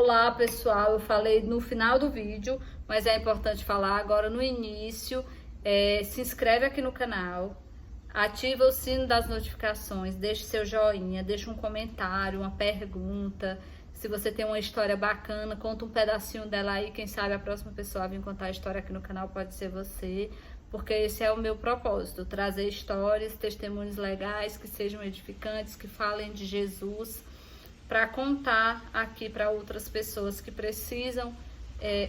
Olá pessoal, eu falei no final do vídeo, mas é importante falar agora no início. Se inscreve aqui no canal, ativa o sino das notificações, deixe seu joinha, deixe um comentário, uma pergunta. Se você tem uma história bacana, conta um pedacinho dela aí, quem sabe a próxima pessoa a vir contar a história aqui no canal pode ser você, porque esse é o meu propósito, trazer histórias, testemunhos legais, que sejam edificantes, que falem de Jesus, para contar aqui para outras pessoas que precisam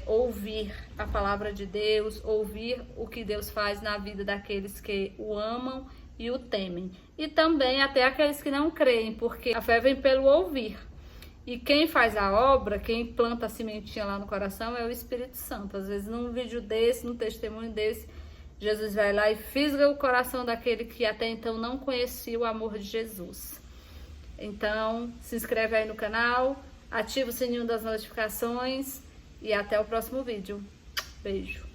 ouvir a palavra de Deus, ouvir o que Deus faz na vida daqueles que o amam e o temem. E também até aqueles que não creem, porque a fé vem pelo ouvir. E quem faz a obra, quem planta a sementinha lá no coração é o Espírito Santo. Às vezes num vídeo desse, num testemunho desse, Jesus vai lá e fisga o coração daquele que até então não conhecia o amor de Jesus. Então, se inscreve aí no canal, ativa o sininho das notificações e até o próximo vídeo. Beijo!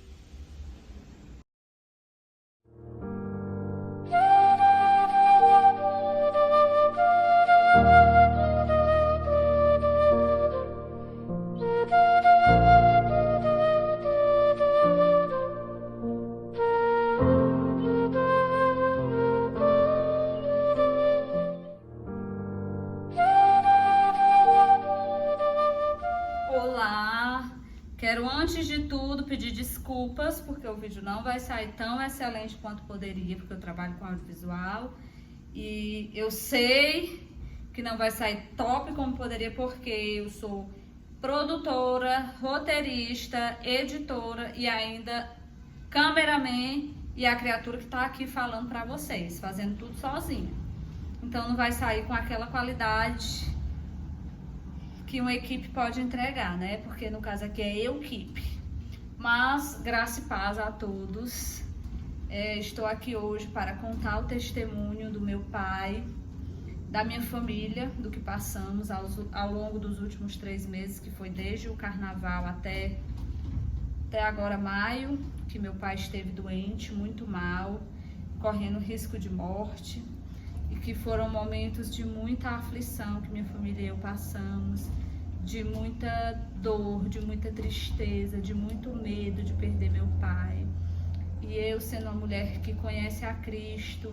Olá! Quero antes de tudo pedir desculpas porque o vídeo não vai sair tão excelente quanto poderia, porque eu trabalho com audiovisual e eu sei que não vai sair top como poderia porque eu sou produtora, roteirista, editora e ainda cameraman e a criatura que tá aqui falando pra vocês, fazendo tudo sozinha. Então não vai sair com aquela qualidade que uma equipe pode entregar, né? Porque no caso aqui é equipe. Mas, graça e paz a todos. Estou aqui hoje para contar o testemunho do meu pai, da minha família, do que passamos ao longo dos últimos 3 meses, que foi desde o carnaval até agora maio, que meu pai esteve doente, muito mal, correndo risco de morte. E que foram momentos de muita aflição que minha família e eu passamos, de muita dor, de muita tristeza, de muito medo de perder meu pai. E eu, sendo uma mulher que conhece a Cristo,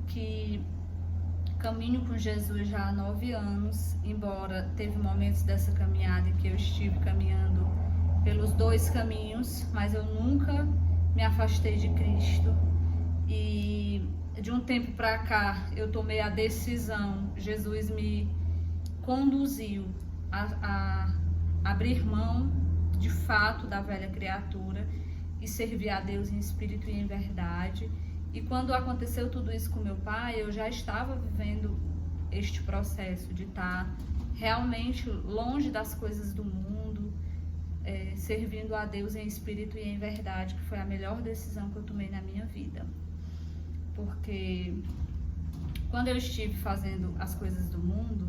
que caminho com Jesus já há 9 anos, embora teve momentos dessa caminhada em que eu estive caminhando pelos 2 caminhos, mas eu nunca me afastei de Cristo. E de um tempo para cá eu tomei a decisão, Jesus me conduziu a abrir mão de fato da velha criatura e servir a Deus em espírito e em verdade. E quando aconteceu tudo isso com meu pai, eu já estava vivendo este processo de estar realmente longe das coisas do mundo, servindo a Deus em espírito e em verdade, que foi a melhor decisão que eu tomei na minha vida. Porque quando eu estive fazendo as coisas do mundo,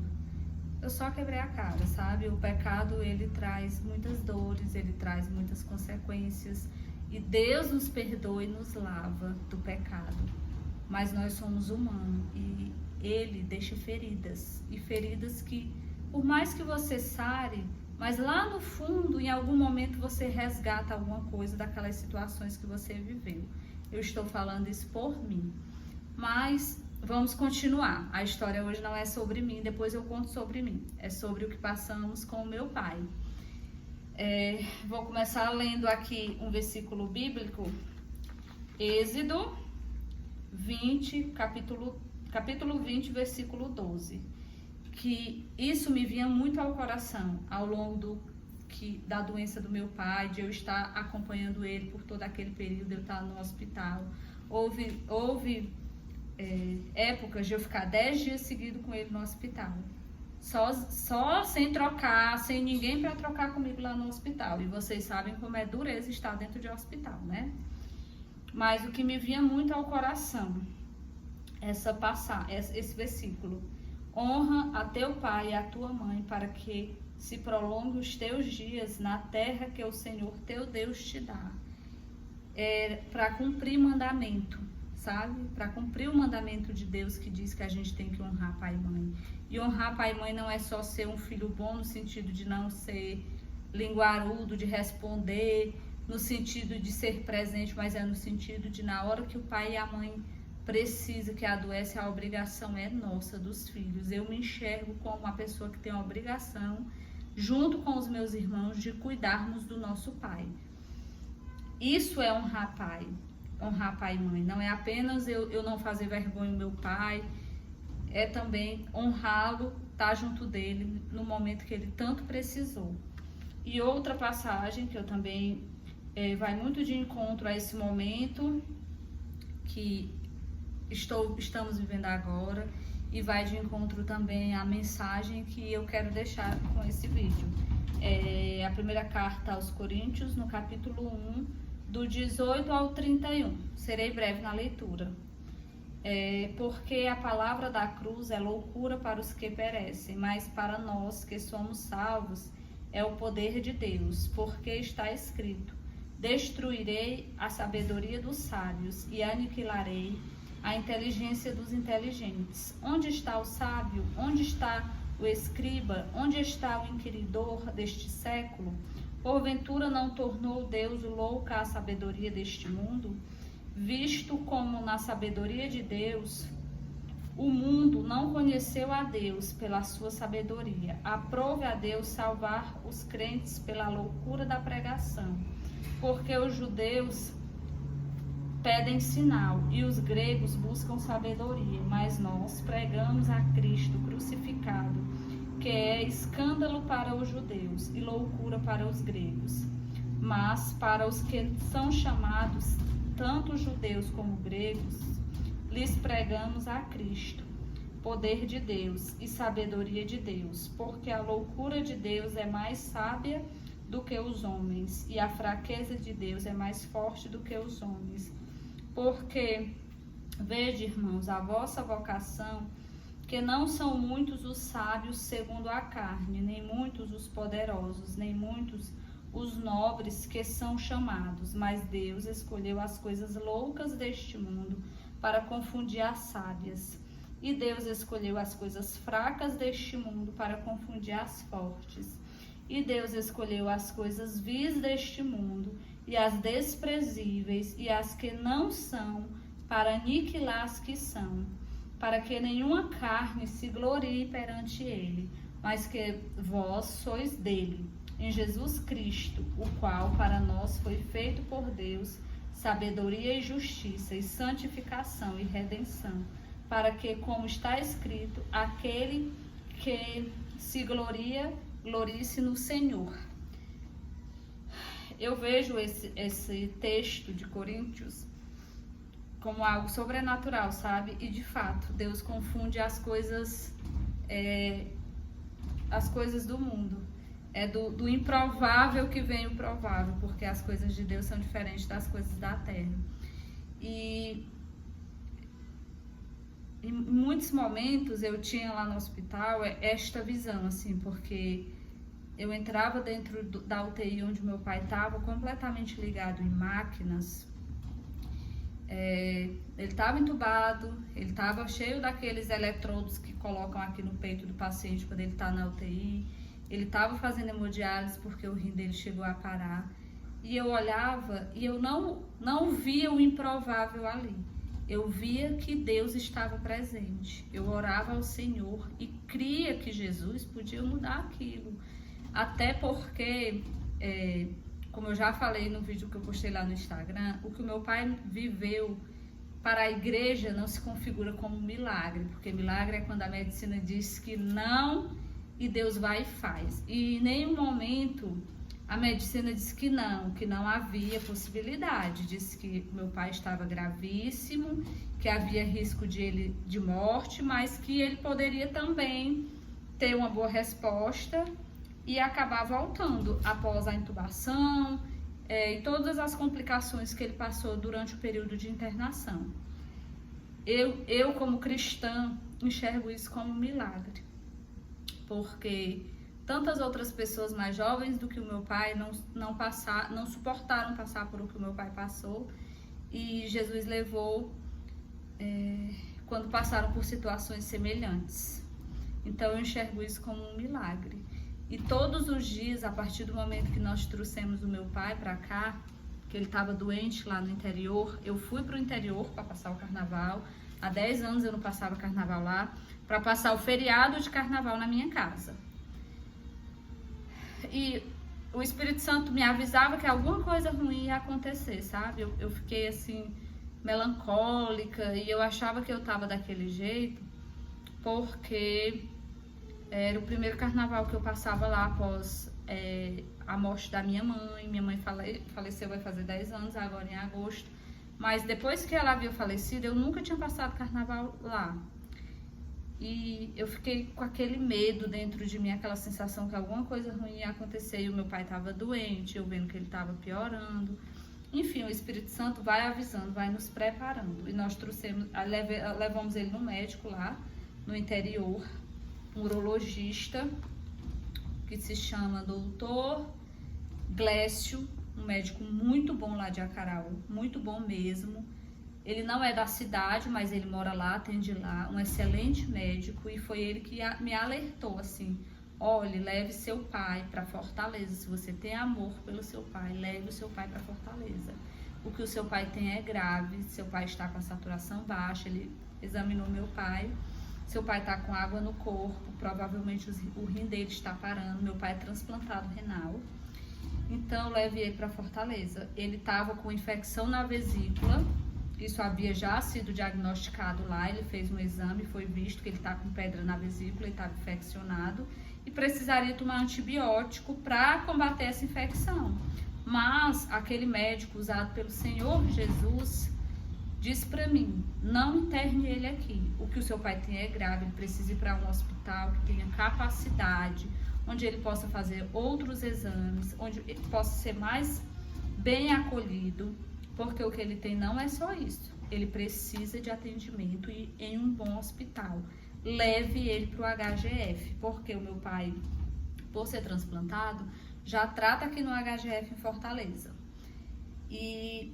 eu só quebrei a cara, sabe? O pecado, ele traz muitas dores, ele traz muitas consequências. E Deus nos perdoa e nos lava do pecado. Mas nós somos humanos e Ele deixa feridas. E feridas que, por mais que você sare, mas lá no fundo, em algum momento, você resgata alguma coisa daquelas situações que você viveu. Eu estou falando isso por mim. Mas vamos continuar. A história hoje não é sobre mim, depois eu conto sobre mim. É sobre o que passamos com o meu pai. Vou começar lendo aqui um versículo bíblico. Êxodo 20, capítulo 20, versículo 12. Que isso me vinha muito ao coração ao longo da doença do meu pai, de eu estar acompanhando ele por todo aquele período, eu estar no hospital. Houve épocas de eu ficar 10 dias seguidos com ele no hospital. Só sem trocar, sem ninguém para trocar comigo lá no hospital. E vocês sabem como é dureza estar dentro de hospital, né? Mas o que me vinha muito ao coração, esse versículo. Honra a teu pai e a tua mãe, para que se prolongue os teus dias na terra que o Senhor teu Deus te dá. Para cumprir mandamento, sabe? Para cumprir o mandamento de Deus que diz que a gente tem que honrar pai e mãe. E honrar pai e mãe não é só ser um filho bom no sentido de não ser linguarudo, de responder, no sentido de ser presente, mas é no sentido de na hora que o pai e a mãe precisa, que adoece, a obrigação é nossa, dos filhos. Eu me enxergo como uma pessoa que tem a obrigação, junto com os meus irmãos, de cuidarmos do nosso pai. Isso é honrar pai e mãe. Não é apenas eu não fazer vergonha ao meu pai, é também honrá-lo, estar junto dele no momento que ele tanto precisou. E outra passagem que eu também vai muito de encontro a esse momento que estamos vivendo agora, e vai de encontro também à mensagem que eu quero deixar com esse vídeo. É a primeira carta aos Coríntios, no capítulo 1, do 18 ao 31. Serei breve na leitura. Porque a palavra da cruz é loucura para os que perecem, mas para nós que somos salvos é o poder de Deus, porque está escrito: destruirei a sabedoria dos sábios e aniquilarei a inteligência dos inteligentes. Onde está o sábio? Onde está o escriba? Onde está o inquiridor deste século? Porventura não tornou Deus louca a sabedoria deste mundo? Visto como na sabedoria de Deus, o mundo não conheceu a Deus pela sua sabedoria. Aprove a Deus salvar os crentes pela loucura da pregação, porque os judeus pedem sinal e os gregos buscam sabedoria, mas nós pregamos a Cristo crucificado, que é escândalo para os judeus e loucura para os gregos. Mas para os que são chamados, tanto judeus como gregos, lhes pregamos a Cristo, poder de Deus e sabedoria de Deus, porque a loucura de Deus é mais sábia do que os homens, e a fraqueza de Deus é mais forte do que os homens. Porque, vede, irmãos, a vossa vocação, que não são muitos os sábios segundo a carne, nem muitos os poderosos, nem muitos os nobres que são chamados, mas Deus escolheu as coisas loucas deste mundo para confundir as sábias. E Deus escolheu as coisas fracas deste mundo para confundir as fortes. E Deus escolheu as coisas vis deste mundo e as desprezíveis e as que não são, para aniquilar as que são, para que nenhuma carne se glorie perante ele, mas que vós sois dele, em Jesus Cristo, o qual para nós foi feito por Deus sabedoria e justiça e santificação e redenção, para que, como está escrito, aquele que se glorie-se no Senhor. Eu vejo esse texto de Coríntios como algo sobrenatural, sabe? E de fato, Deus confunde as coisas do mundo. É do improvável que vem o provável, porque as coisas de Deus são diferentes das coisas da terra. E em muitos momentos eu tinha lá no hospital esta visão, assim, porque eu entrava dentro da UTI onde meu pai estava, completamente ligado em máquinas. Ele estava entubado, ele estava cheio daqueles eletrodos que colocam aqui no peito do paciente quando ele está na UTI. Ele estava fazendo hemodiálise porque o rim dele chegou a parar. E eu olhava e eu não via o improvável ali. Eu via que Deus estava presente. Eu orava ao Senhor e cria que Jesus podia mudar aquilo. Até porque, como eu já falei no vídeo que eu postei lá no Instagram, o que o meu pai viveu para a igreja não se configura como um milagre, porque milagre é quando a medicina diz que não e Deus vai e faz. E em nenhum momento a medicina disse que não havia possibilidade. Disse que meu pai estava gravíssimo, que havia risco de morte, mas que ele poderia também ter uma boa resposta e acabar voltando após a intubação e todas as complicações que ele passou durante o período de internação. Eu como cristã, enxergo isso como um milagre, porque tantas outras pessoas mais jovens do que o meu pai não suportaram passar por o que o meu pai passou, e Jesus levou quando passaram por situações semelhantes. Então eu enxergo isso como um milagre. E todos os dias, a partir do momento que nós trouxemos o meu pai para cá, que ele estava doente lá no interior, eu fui para o interior para passar o carnaval. Há 10 anos eu não passava carnaval lá, para passar o feriado de carnaval na minha casa. E o Espírito Santo me avisava que alguma coisa ruim ia acontecer, sabe? Eu fiquei assim, melancólica, e eu achava que eu estava daquele jeito, porque era o primeiro carnaval que eu passava lá após a morte da minha mãe. Minha mãe faleceu, vai fazer 10 anos agora em agosto. Mas depois que ela havia falecido, eu nunca tinha passado carnaval lá. E eu fiquei com aquele medo dentro de mim, aquela sensação que alguma coisa ruim ia acontecer. E o meu pai estava doente, eu vendo que ele estava piorando. Enfim, o Espírito Santo vai avisando, vai nos preparando. E nós levamos ele no médico lá, no interior, um urologista, que se chama Dr. Glécio, um médico muito bom lá de Acaraú, muito bom mesmo. Ele não é da cidade, mas ele mora lá, atende lá, um excelente médico, e foi ele que me alertou assim: olhe, leve seu pai para Fortaleza. Se você tem amor pelo seu pai, leve o seu pai para Fortaleza. O que o seu pai tem é grave, seu pai está com a saturação baixa. Ele examinou meu pai, seu pai está com água no corpo, provavelmente o rim dele está parando, meu pai é transplantado renal. Então leve ele para Fortaleza. Ele estava com infecção na vesícula, isso havia já sido diagnosticado lá. Ele fez um exame, foi visto que ele está com pedra na vesícula, ele estava infeccionado e precisaria tomar antibiótico para combater essa infecção. Mas aquele médico usado pelo Senhor Jesus disse para mim: não interne ele aqui. O que o seu pai tem é grave, ele precisa ir para um hospital que tenha capacidade, onde ele possa fazer outros exames, onde ele possa ser mais bem acolhido, porque o que ele tem não é só isso. Ele precisa de atendimento e em um bom hospital. Leve ele para o HGF, porque o meu pai, por ser transplantado, já trata aqui no HGF em Fortaleza. E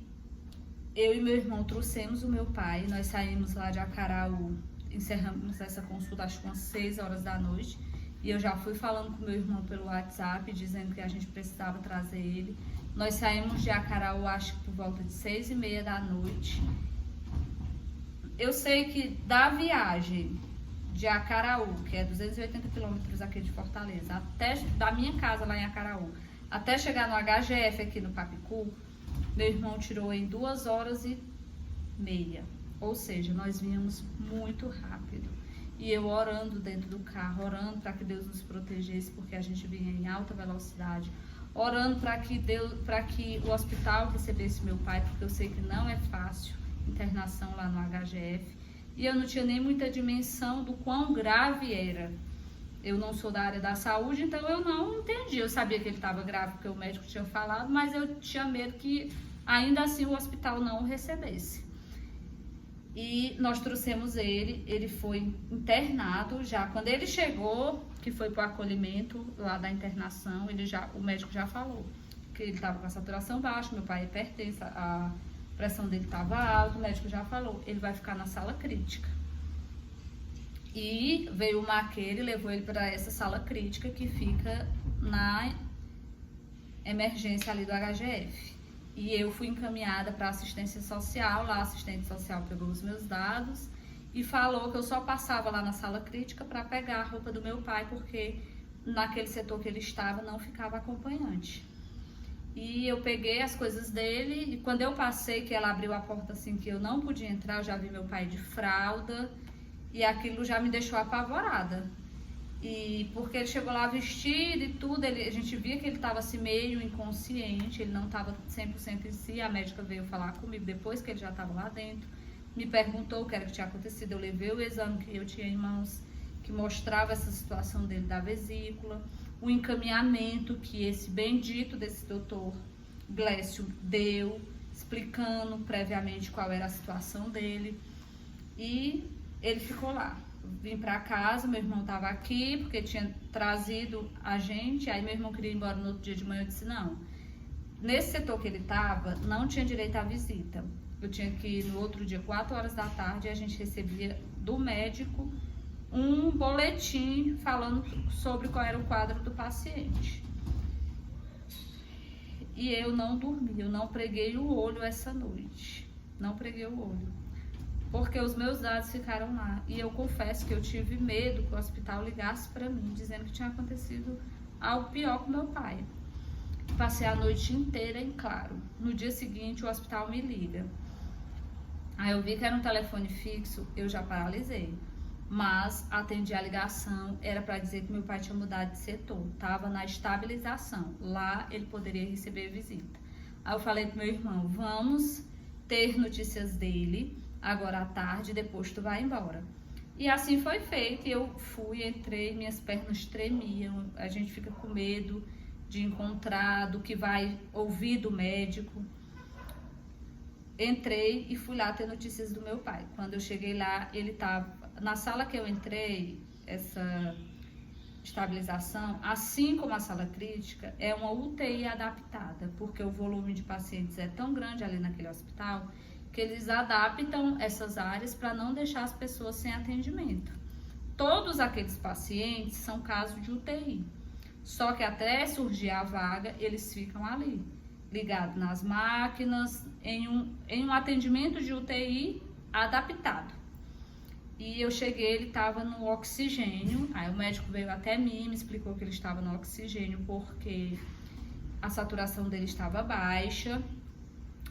eu e meu irmão trouxemos o meu pai, nós saímos lá de Acaraú, encerramos essa consulta acho que umas 6 horas da noite, e eu já fui falando com meu irmão pelo WhatsApp, dizendo que a gente precisava trazer ele. Nós saímos de Acaraú acho que por volta de 6h30 da noite. Eu sei que da viagem de Acaraú, que é 280 quilômetros aqui de Fortaleza, até da minha casa lá em Acaraú, até chegar no HGF aqui no Papicu, meu irmão tirou em 2h30. Ou seja, nós vínhamos muito rápido. E eu orando dentro do carro, orando para que Deus nos protegesse, porque a gente vinha em alta velocidade, orando para que o hospital recebesse meu pai, porque eu sei que não é fácil internação lá no HGF. E eu não tinha nem muita dimensão do quão grave era. Eu não sou da área da saúde, então eu não entendi. Eu sabia que ele estava grave porque o médico tinha falado, mas eu tinha medo que ainda assim o hospital não o recebesse. E nós trouxemos ele foi internado já. Quando ele chegou, que foi para o acolhimento lá da internação, o médico já falou que ele estava com a saturação baixa, meu pai é hipertenso, a pressão dele estava alta, o médico já falou, ele vai ficar na sala crítica. E veio o maqueiro e levou ele para essa sala crítica que fica na emergência ali do HGF. E eu fui encaminhada para assistência social, lá a assistente social pegou os meus dados e falou que eu só passava lá na sala crítica para pegar a roupa do meu pai, porque naquele setor que ele estava não ficava acompanhante. E eu peguei as coisas dele e quando eu passei, que ela abriu a porta assim que eu não podia entrar, eu já vi meu pai de fralda e aquilo já me deixou apavorada. E porque ele chegou lá vestido e tudo, a gente via que ele estava assim meio inconsciente, ele não estava 100% em si. A médica veio falar comigo depois que ele já estava lá dentro, me perguntou o que era que tinha acontecido, eu levei o exame que eu tinha em mãos, que mostrava essa situação dele da vesícula, o encaminhamento que esse bendito desse doutor Glécio deu, explicando previamente qual era a situação dele, e ele ficou lá. Vim pra casa, meu irmão tava aqui, porque tinha trazido a gente, aí meu irmão queria ir embora no outro dia de manhã, eu disse não. Nesse setor que ele tava, não tinha direito à visita. eu tinha que ir no outro dia, 4 horas da tarde, e a gente recebia do médico um boletim falando sobre qual era o quadro do paciente. E eu não dormi, eu não preguei o olho essa noite. Não preguei o olho. Porque os meus dados ficaram lá. E eu confesso que eu tive medo que o hospital ligasse para mim, dizendo que tinha acontecido algo pior com meu pai. Passei a noite inteira em claro. No dia seguinte, o hospital me liga. Aí eu vi que era um telefone fixo, eu já paralisei. Mas atendi a ligação, era para dizer que meu pai tinha mudado de setor, estava na estabilização, lá ele poderia receber visita. Aí eu falei pro meu irmão, vamos ter notícias dele agora à tarde, depois tu vai embora. E assim foi feito, eu fui, entrei, minhas pernas tremiam, a gente fica com medo de encontrar, do que vai ouvir do médico. Entrei e fui lá ter notícias do meu pai. Quando eu cheguei lá, ele estava... Na sala que eu entrei, essa estabilização, assim como a sala crítica, é uma UTI adaptada, porque o volume de pacientes é tão grande ali naquele hospital, que eles adaptam essas áreas para não deixar as pessoas sem atendimento. Todos aqueles pacientes são casos de UTI, só que até surgir a vaga, eles ficam ali, ligados nas máquinas, em um atendimento de UTI adaptado. E eu cheguei, ele estava no oxigênio, aí o médico veio até mim, me explicou que ele estava no oxigênio porque a saturação dele estava baixa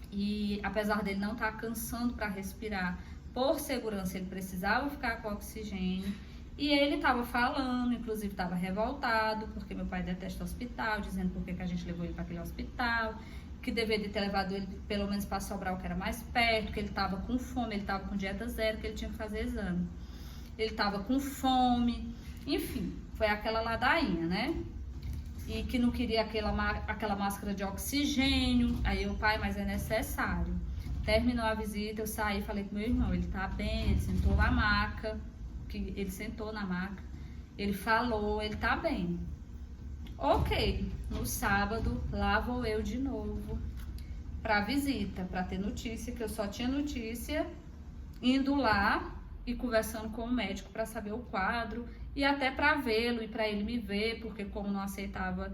e apesar dele não estar cansando para respirar, por segurança ele precisava ficar com oxigênio. E ele estava falando, inclusive estava revoltado, porque meu pai detesta hospital, dizendo por que a gente levou ele para aquele hospital, que deveria ter levado ele pelo menos para Sobral, que era mais perto, que ele estava com fome, ele estava com dieta zero, que ele tinha que fazer exame. Ele estava com fome, enfim, foi aquela ladainha, né? E que não queria aquela máscara de oxigênio. Aí o pai, mas é necessário. Terminou a visita, eu saí e falei com meu irmão, ele tá bem, ele sentou na maca, ele falou, ele tá bem. Ok, no sábado, lá vou eu de novo pra visita, pra ter notícia, que eu só tinha notícia indo lá e conversando com o médico pra saber o quadro e até pra vê-lo e pra ele me ver, porque como não aceitava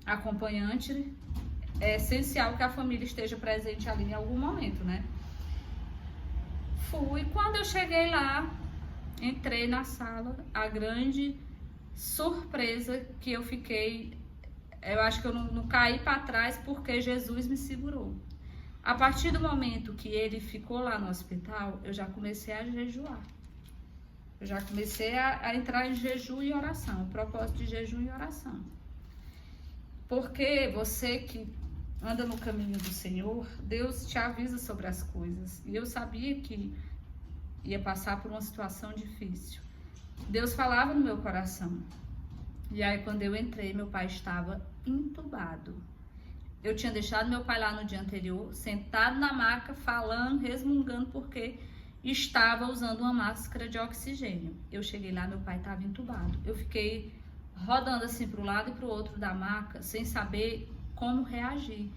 acompanhante, é essencial que a família esteja presente ali em algum momento, né? Fui, quando eu cheguei lá, entrei na sala, a grande surpresa que eu fiquei, eu acho que eu não caí para trás porque Jesus me segurou. A partir do momento que ele ficou lá no hospital, eu já comecei a jejuar. Eu já comecei a entrar em jejum e oração, o propósito de jejum e oração. Porque você que anda no caminho do Senhor, Deus te avisa sobre as coisas. E eu sabia que ia passar por uma situação difícil. Deus falava no meu coração. E aí quando eu entrei, meu pai estava entubado. Eu tinha deixado meu pai lá no dia anterior, sentado na maca, falando, resmungando, porque estava usando uma máscara de oxigênio. Eu cheguei lá, meu pai estava entubado. Eu fiquei rodando assim para o lado e para o outro da maca, sem saber como reagir,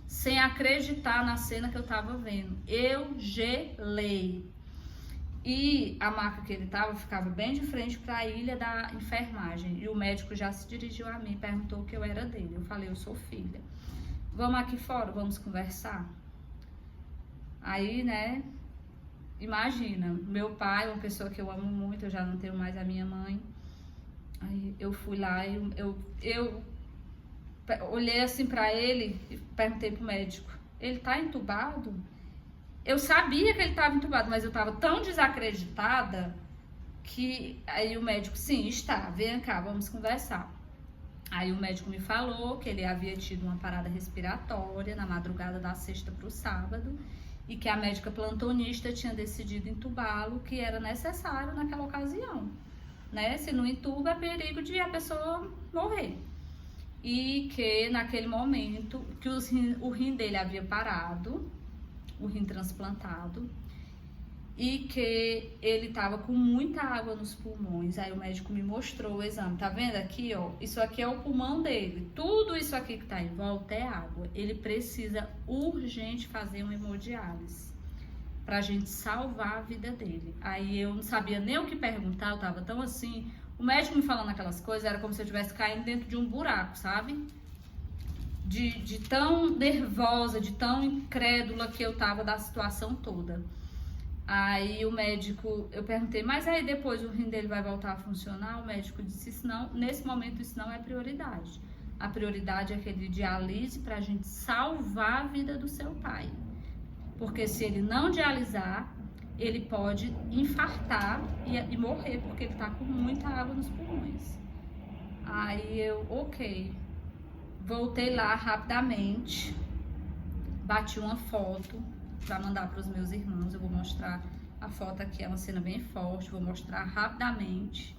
sem acreditar na cena que eu estava vendo. Eu gelei. E a maca que ele estava ficava bem de frente para a ilha da enfermagem. E o médico já se dirigiu a mim e perguntou que eu era dele. Eu falei, eu sou filha. Vamos aqui fora, vamos conversar? Aí, né, imagina, meu pai, uma pessoa que eu amo muito, eu já não tenho mais a minha mãe. Aí eu fui lá e eu olhei assim para ele e perguntei pro médico, ele tá entubado? Eu sabia que ele estava entubado, mas eu estava tão desacreditada que aí o médico, sim, está, vem cá, vamos conversar. Aí o médico me falou que ele havia tido uma parada respiratória na madrugada da sexta para o sábado e que a médica plantonista tinha decidido entubá-lo, que era necessário naquela ocasião, né? Se não entuba, é perigo de a pessoa morrer. E que naquele momento que o rim dele havia parado, o rim transplantado, e que ele estava com muita água nos pulmões. Aí o médico me mostrou o exame. Tá vendo aqui, ó? Isso aqui é o pulmão dele. Tudo isso aqui que tá em volta é água. Ele precisa urgente fazer uma hemodiálise pra gente salvar a vida dele. Aí eu não sabia nem o que perguntar, eu tava tão assim. O médico me falando aquelas coisas era como se eu estivesse caindo dentro de um buraco, sabe? De tão nervosa, de tão incrédula que eu tava da situação toda. Aí o médico, eu perguntei, mas aí depois o rim dele vai voltar a funcionar? O médico disse, isso não, nesse momento isso não é prioridade. A prioridade é que ele dialise pra gente salvar a vida do seu pai. Porque se ele não dialisar, ele pode infartar e morrer, porque ele tá com muita água nos pulmões. Aí eu, ok, voltei lá rapidamente, bati uma foto para mandar para os meus irmãos. Eu vou mostrar a foto aqui, é uma cena bem forte, vou mostrar rapidamente.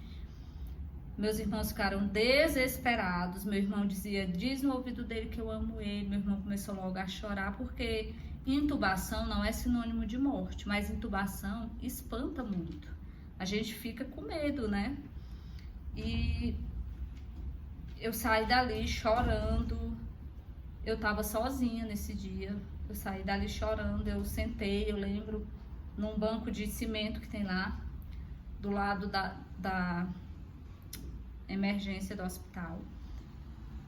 Meus irmãos ficaram desesperados. Meu irmão dizia, diz no ouvido dele que eu amo ele. Meu irmão começou logo a chorar, porque intubação não é sinônimo de morte, mas intubação espanta muito. A gente fica com medo, né? E eu saí dali chorando. Eu tava sozinha nesse dia. Eu saí dali chorando, eu sentei, eu lembro, num banco de cimento que tem lá, do lado da emergência do hospital.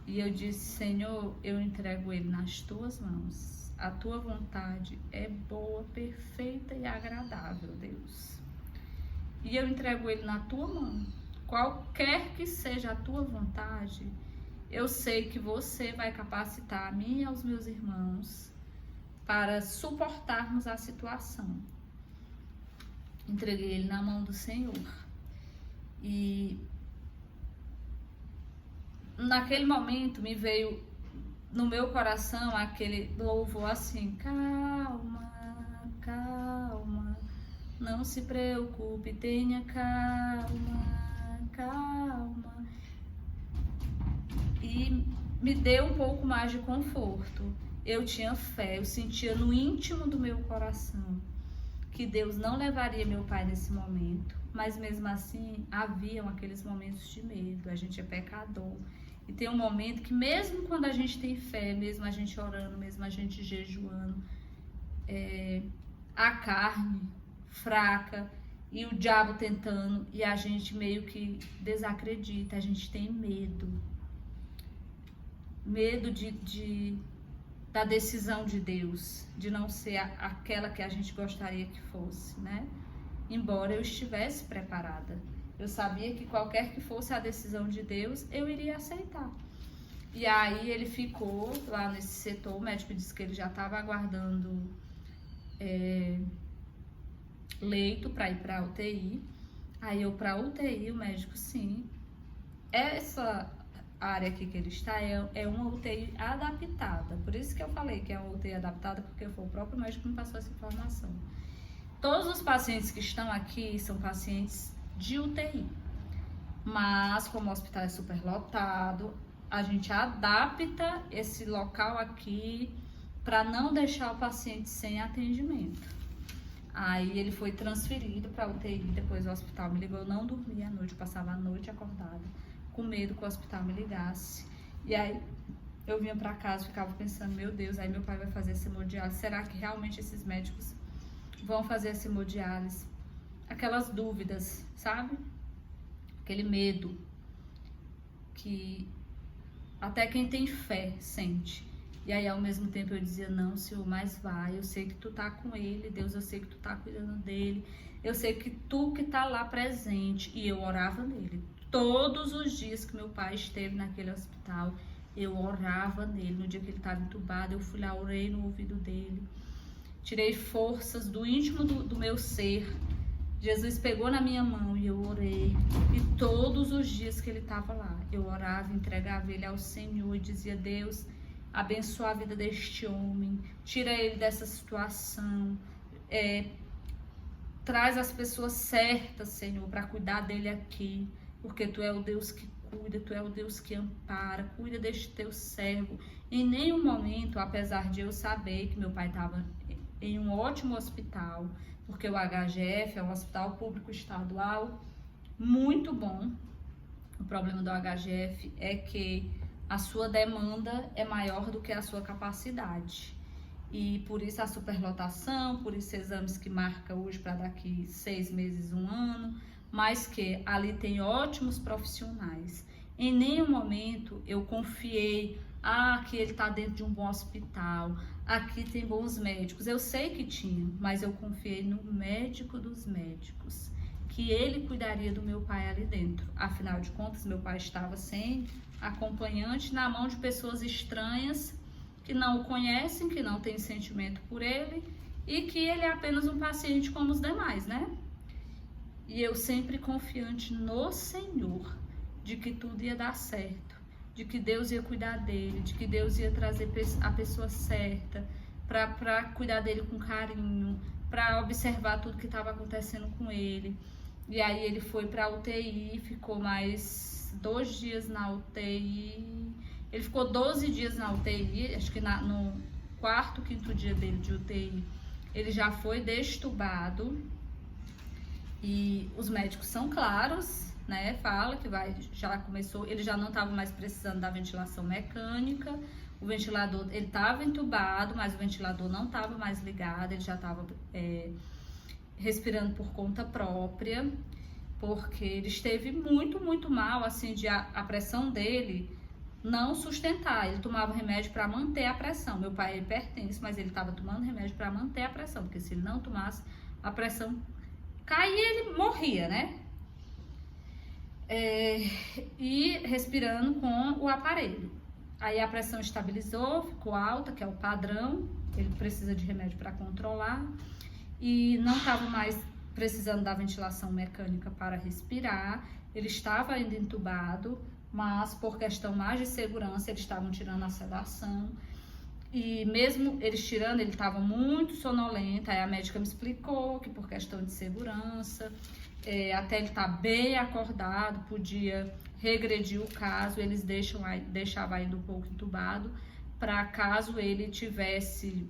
E eu disse, Senhor, eu entrego ele nas tuas mãos. A tua vontade é boa, perfeita e agradável, Deus. E eu entrego ele na tua mão. Qualquer que seja a tua vontade, eu sei que você vai capacitar a mim e aos meus irmãos para suportarmos a situação. Entreguei ele na mão do Senhor. E naquele momento me veio no meu coração aquele louvor assim, calma, calma, não se preocupe, tenha calma, calma. E me deu um pouco mais de conforto. Eu tinha fé, eu sentia no íntimo do meu coração que Deus não levaria meu pai nesse momento, mas mesmo assim haviam aqueles momentos de medo, a gente é pecador. E tem um momento que mesmo quando a gente tem fé, mesmo a gente orando, mesmo a gente jejuando, a carne fraca e o diabo tentando, e a gente meio que desacredita, a gente tem medo. Medo da decisão de Deus, de não ser aquela que a gente gostaria que fosse, né? Embora eu estivesse preparada. Eu sabia que qualquer que fosse a decisão de Deus, eu iria aceitar. E aí ele ficou lá nesse setor, o médico disse que ele já estava aguardando leito para ir para a UTI. Aí eu para a UTI, o médico, sim, essa área aqui que ele está é uma UTI adaptada. Por isso que eu falei que é uma UTI adaptada, porque foi o próprio médico que me passou essa informação. Todos os pacientes que estão aqui são pacientes de UTI, mas como o hospital é super lotado, a gente adapta esse local aqui para não deixar o paciente sem atendimento. Aí ele foi transferido para UTI, depois o hospital me ligou, eu não dormia à noite, eu passava a noite acordada, com medo que o hospital me ligasse. E aí eu vinha para casa, ficava pensando, meu Deus, aí meu pai vai fazer essa hemodiálise, será que realmente esses médicos vão fazer essa hemodiálise? Aquelas dúvidas, sabe? Aquele medo que até quem tem fé sente. E aí ao mesmo tempo eu dizia, não, Senhor, mas vai, eu sei que tu tá com ele, Deus, eu sei que tu tá cuidando dele, eu sei que tu que tá lá presente. E eu orava nele. Todos os dias que meu pai esteve naquele hospital, eu orava nele. No dia que ele estava entubado, eu fui lá, orei no ouvido dele. Tirei forças do íntimo do meu ser. Jesus pegou na minha mão e eu orei. E todos os dias que ele estava lá, eu orava, entregava ele ao Senhor e dizia, Deus, abençoa a vida deste homem, tira ele dessa situação, traz as pessoas certas, Senhor, para cuidar dele aqui. Porque tu é o Deus que cuida, tu é o Deus que ampara, cuida deste teu servo. Em nenhum momento, apesar de eu saber que meu pai estava em um ótimo hospital, porque o HGF é um hospital público estadual muito bom. O problema do HGF é que a sua demanda é maior do que a sua capacidade. E por isso a superlotação, por isso exames que marca hoje para daqui 6 meses, 1 ano, mas que ali tem ótimos profissionais. Em nenhum momento eu confiei, que ele está dentro de um bom hospital, aqui tem bons médicos. Eu sei que tinha, mas eu confiei no médico dos médicos, que ele cuidaria do meu pai ali dentro. Afinal de contas, meu pai estava sem acompanhante, na mão de pessoas estranhas, que não o conhecem, que não têm sentimento por ele e que ele é apenas um paciente como os demais, né? E eu sempre confiante no Senhor, de que tudo ia dar certo, de que Deus ia cuidar dele, de que Deus ia trazer a pessoa certa para cuidar dele com carinho, para observar tudo que estava acontecendo com ele. E aí ele foi para a UTI, ficou mais 2 dias na UTI. Ele ficou 12 dias na UTI, acho que no 4º, 5º dia dele de UTI, ele já foi destubado. E os médicos são claros, né? Fala que já começou, ele já não estava mais precisando da ventilação mecânica. O ventilador, ele estava entubado, mas o ventilador não estava mais ligado, ele já estava respirando por conta própria, porque ele esteve muito, muito mal, assim, a pressão dele não sustentar. Ele tomava remédio para manter a pressão. Meu pai é hipertenso, mas ele estava tomando remédio para manter a pressão, porque se ele não tomasse, a pressão caía e ele morria, né? E respirando com o aparelho. Aí a pressão estabilizou, ficou alta, que é o padrão. Ele precisa de remédio para controlar. E não estava mais precisando da ventilação mecânica para respirar. Ele estava ainda entubado, mas por questão mais de segurança, eles estavam tirando a sedação. E mesmo eles tirando, ele estava muito sonolento. Aí a médica me explicou que por questão de segurança, até ele estar bem acordado, podia regredir o caso, eles deixavam ainda um pouco entubado, para caso ele tivesse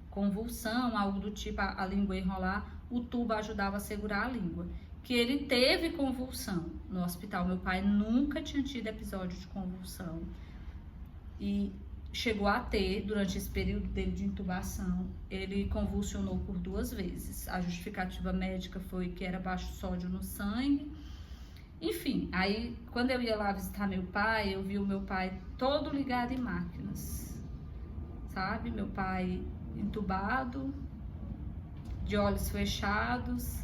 convulsão, algo do tipo, a língua enrolar, o tubo ajudava a segurar a língua. Que ele teve convulsão no hospital. Meu pai nunca tinha tido episódio de convulsão. E chegou a ter, durante esse período dele de intubação, ele convulsionou por 2 vezes. A justificativa médica foi que era baixo sódio no sangue. Enfim, aí quando eu ia lá visitar meu pai, eu vi o meu pai todo ligado em máquinas, sabe? Meu pai entubado, de olhos fechados,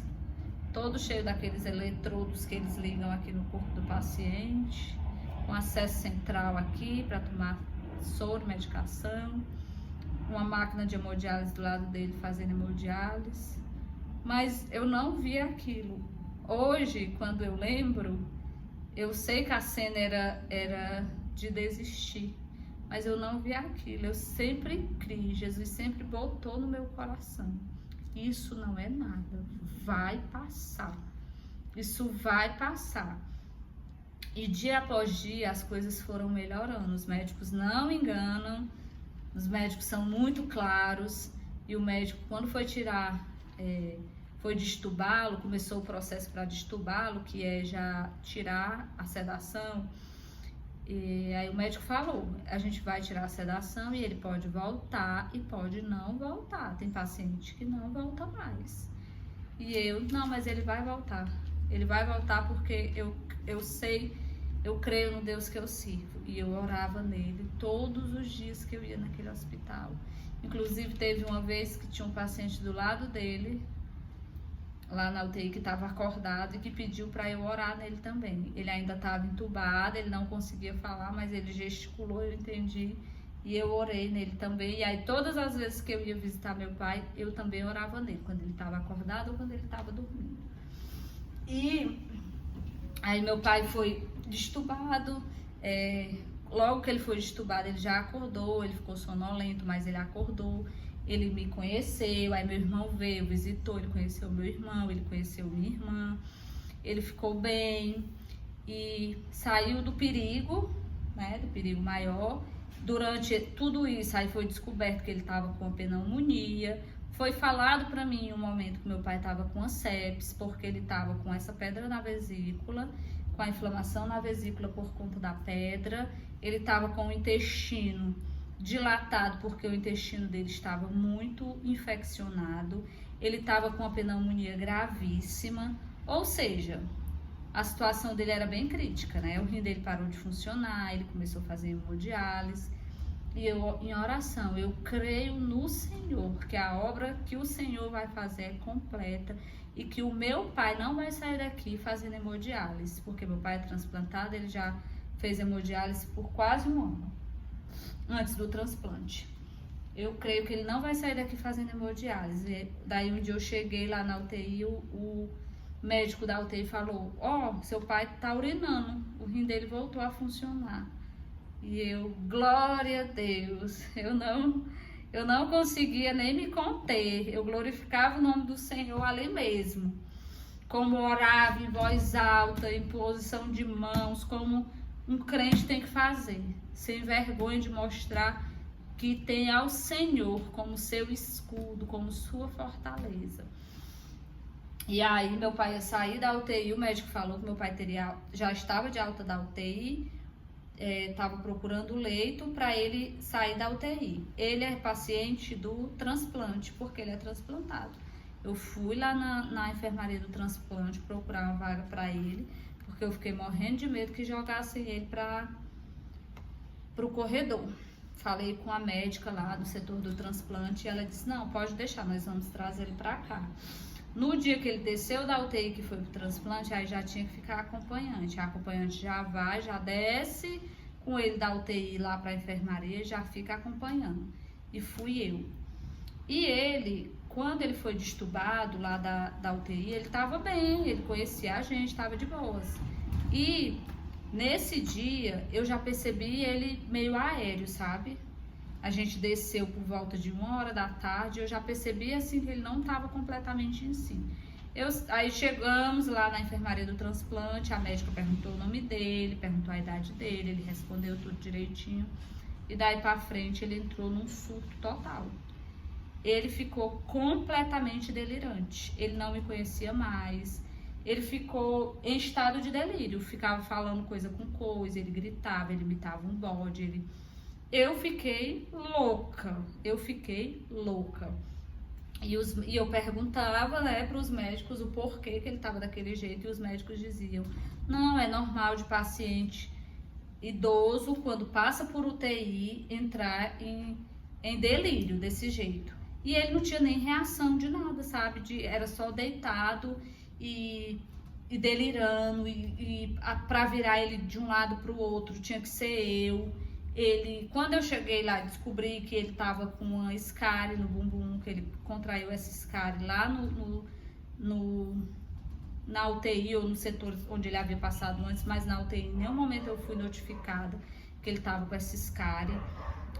todo cheio daqueles eletrodos que eles ligam aqui no corpo do paciente, com acesso central aqui para tomar soro, medicação, uma máquina de hemodiálise do lado dele fazendo hemodiálise, mas eu não vi aquilo. Hoje, quando eu lembro, eu sei que a cena era de desistir, mas eu não vi aquilo. Eu sempre criei, Jesus sempre botou no meu coração: isso não é nada, vai passar, isso vai passar. E dia após dia as coisas foram melhorando. Os médicos não enganam, os médicos são muito claros. E o médico, quando foi foi destubá-lo, começou o processo para destubá-lo, que é já tirar a sedação. E aí o médico falou: a gente vai tirar a sedação e ele pode voltar e pode não voltar. Tem paciente que não volta mais. E eu, não, mas ele vai voltar. Ele vai voltar porque eu sei, eu creio no Deus que eu sirvo. E eu orava nele todos os dias que eu ia naquele hospital. Inclusive teve uma vez que tinha um paciente do lado dele, lá na UTI, que estava acordado e que pediu para eu orar nele também. Ele ainda estava entubado, ele não conseguia falar, mas ele gesticulou, eu entendi. E eu orei nele também. E aí todas as vezes que eu ia visitar meu pai, eu também orava nele, quando ele estava acordado ou quando ele estava dormindo. E aí meu pai foi destubado, logo que ele foi destubado, ele já acordou, ele ficou sonolento, mas ele acordou, ele me conheceu, aí meu irmão veio, visitou, ele conheceu meu irmão, ele conheceu minha irmã, ele ficou bem e saiu do perigo, né, do perigo maior, Durante tudo isso, aí foi descoberto que ele estava com a pneumonia. Foi falado para mim em um momento que meu pai estava com a sepsis, porque ele estava com essa pedra na vesícula, com a inflamação na vesícula por conta da pedra. Ele estava com o intestino dilatado, porque o intestino dele estava muito infeccionado. Ele estava com a pneumonia gravíssima, ou seja, a situação dele era bem crítica, né? O rim dele parou de funcionar, ele começou a fazer hemodiálise. E eu, em oração, eu creio no Senhor, que a obra que o Senhor vai fazer é completa e que o meu pai não vai sair daqui fazendo hemodiálise, porque meu pai é transplantado, ele já fez hemodiálise por quase um ano antes do transplante. Eu creio que ele não vai sair daqui fazendo hemodiálise. Daí um dia eu cheguei lá na UTI, o médico da UTI falou: ó, seu pai tá urinando, o rim dele voltou a funcionar. E eu, glória a Deus, eu não conseguia nem me conter, eu glorificava o nome do Senhor ali mesmo, como orava em voz alta, em posição de mãos, como um crente tem que fazer, sem vergonha de mostrar que tem ao Senhor como seu escudo, como sua fortaleza. E aí meu pai ia sair da UTI, o médico falou que meu pai já estava de alta da UTI, estava procurando leito para ele sair da UTI. Ele é paciente do transplante, porque ele é transplantado. Eu fui lá na enfermaria do transplante procurar uma vaga para ele, porque eu fiquei morrendo de medo que jogassem ele para o corredor. Falei com a médica lá do setor do transplante e ela disse: não, pode deixar, nós vamos trazer ele para cá. No dia que ele desceu da UTI, que foi pro transplante, aí já tinha que ficar acompanhante. A acompanhante já vai, já desce com ele da UTI lá pra enfermaria, já fica acompanhando. E fui eu. E ele, quando ele foi destubado lá da UTI, ele tava bem, ele conhecia a gente, tava de boas. E nesse dia, eu já percebi ele meio aéreo, sabe? A gente desceu por volta de 1h da tarde, eu já percebi assim que ele não estava completamente em si. Aí chegamos lá na enfermaria do transplante, a médica perguntou o nome dele, perguntou a idade dele, ele respondeu tudo direitinho. E daí pra frente ele entrou num surto total. Ele ficou completamente delirante, ele não me conhecia mais, ele ficou em estado de delírio, ficava falando coisa com coisa, ele gritava, ele imitava um bode, Eu fiquei louca. E eu perguntava, né, para os médicos o porquê que ele estava daquele jeito, e os médicos diziam: não, é normal de paciente idoso, quando passa por UTI, entrar em delírio desse jeito. E ele não tinha nem reação de nada, sabe? Era só deitado e delirando, e para virar ele de um lado para o outro tinha que ser eu. Quando eu cheguei lá, descobri que ele tava com uma escárie no bumbum, que ele contraiu essa escárie lá na UTI ou no setor onde ele havia passado antes, mas na UTI em nenhum momento eu fui notificada que ele tava com essa escárie.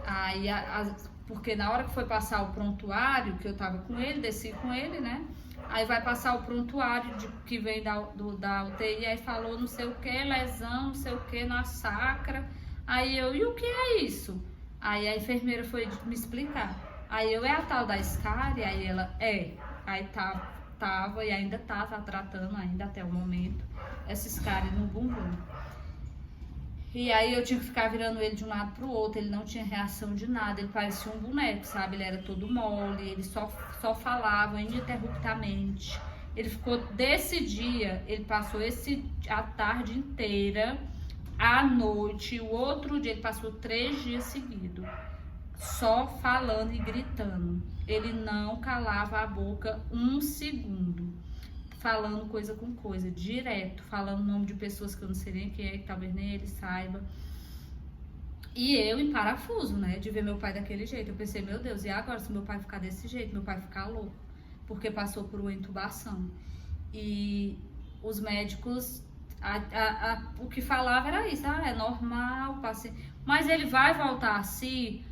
Aí, porque na hora que foi passar o prontuário, que eu tava com ele, desci com ele, né? Aí vai passar o prontuário que vem da UTI, aí falou não sei o que, lesão, não sei o que, na sacra. Aí eu, e o que é isso? Aí a enfermeira foi me explicar. Aí eu, é a tal da escárie? Aí ela, Aí tava e ainda tá tratando ainda até o momento essa escárie no bumbum. E aí eu tinha que ficar virando ele de um lado pro outro, ele não tinha reação de nada, ele parecia um boneco, sabe? Ele era todo mole, ele só falava ininterruptamente. Ele ficou desse dia, ele passou a tarde inteira, à noite, o outro dia ele passou 3 dias seguidos, só falando e gritando. Ele não calava a boca um segundo, falando coisa com coisa, direto, falando o nome de pessoas que eu não sei nem quem é, que talvez nem ele saiba. E eu em parafuso, né, de ver meu pai daquele jeito. Eu pensei, meu Deus, e agora se meu pai ficar desse jeito, meu pai ficar louco, porque passou por uma intubação. E os médicos, o que falava era isso, é normal, paciente, mas ele vai voltar assim,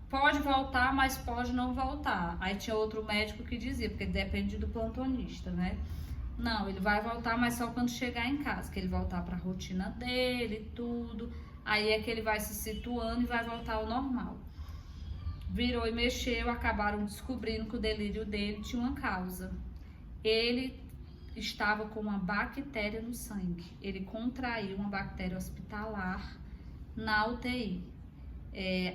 pode voltar, mas pode não voltar. Aí tinha outro médico que dizia, porque depende do plantonista, né? Não, ele vai voltar, mas só quando chegar em casa, que ele voltar pra rotina dele e tudo. Aí é que ele vai se situando e vai voltar ao normal. Virou e mexeu, acabaram descobrindo que o delírio dele tinha uma causa. Ele estava com uma bactéria no sangue. Ele contraiu uma bactéria hospitalar na UTI,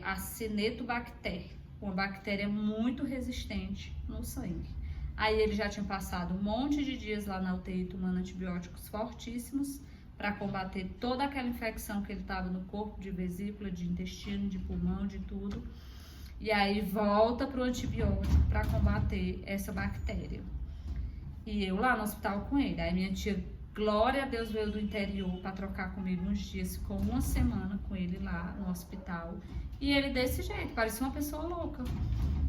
a Cinetobacter, uma bactéria muito resistente no sangue. Aí ele já tinha passado um monte de dias lá na UTI tomando antibióticos fortíssimos para combater toda aquela infecção que ele estava no corpo, de vesícula, de intestino, de pulmão, de tudo. E aí volta para o antibiótico para combater essa bactéria. E eu lá no hospital com ele. Aí minha tia, glória a Deus, veio do interior para trocar comigo uns dias. Ficou uma semana com ele lá no hospital. E ele desse jeito, parecia uma pessoa louca.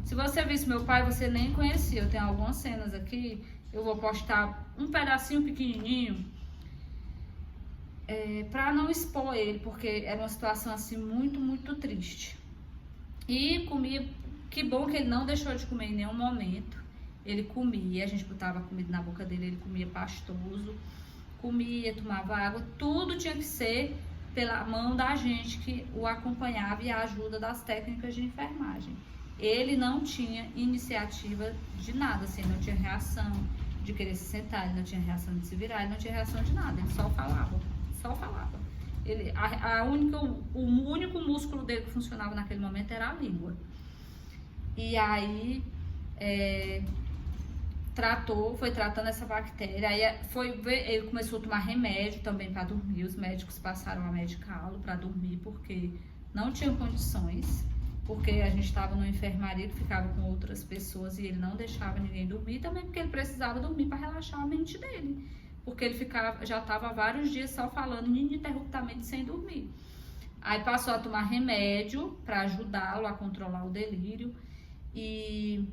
Se você visse meu pai, você nem conhecia. Eu tenho algumas cenas aqui. Eu vou postar um pedacinho pequenininho. Para não expor ele, porque era uma situação assim muito, muito triste. E comia, que bom que ele não deixou de comer em nenhum momento. Ele comia, a gente botava comida na boca dele, ele comia pastoso, comia, tomava água, tudo tinha que ser pela mão da gente que o acompanhava e a ajuda das técnicas de enfermagem. Ele não tinha iniciativa de nada, assim, ele não tinha reação de querer se sentar, ele não tinha reação de se virar, ele não tinha reação de nada, ele só falava. Ele, o único músculo dele que funcionava naquele momento era a língua. E aí foi tratando essa bactéria. Aí ele começou a tomar remédio também para dormir. Os médicos passaram a medicá-lo para dormir porque não tinham condições, porque a gente estava numa enfermaria que ficava com outras pessoas e ele não deixava ninguém dormir, também porque ele precisava dormir para relaxar a mente dele. Porque ele já estava vários dias só falando ininterruptamente sem dormir. Aí passou a tomar remédio para ajudá-lo a controlar o delírio e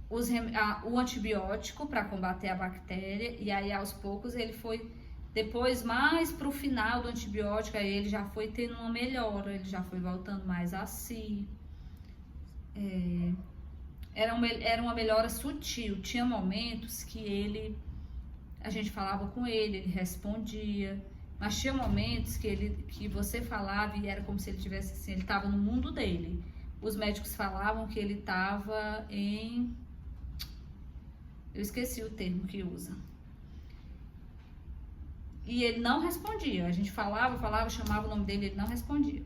o antibiótico para combater a bactéria. E aí aos poucos ele foi, depois mais para o final do antibiótico, aí ele já foi tendo uma melhora, ele já foi voltando mais a si. Era uma melhora sutil. Tinha momentos que a gente falava com ele respondia, mas tinha momentos que você falava e era como se ele tivesse assim, ele estava no mundo dele. Os médicos falavam que ele estava eu esqueci o termo que usa. E ele não respondia. A gente falava, chamava o nome dele, ele não respondia.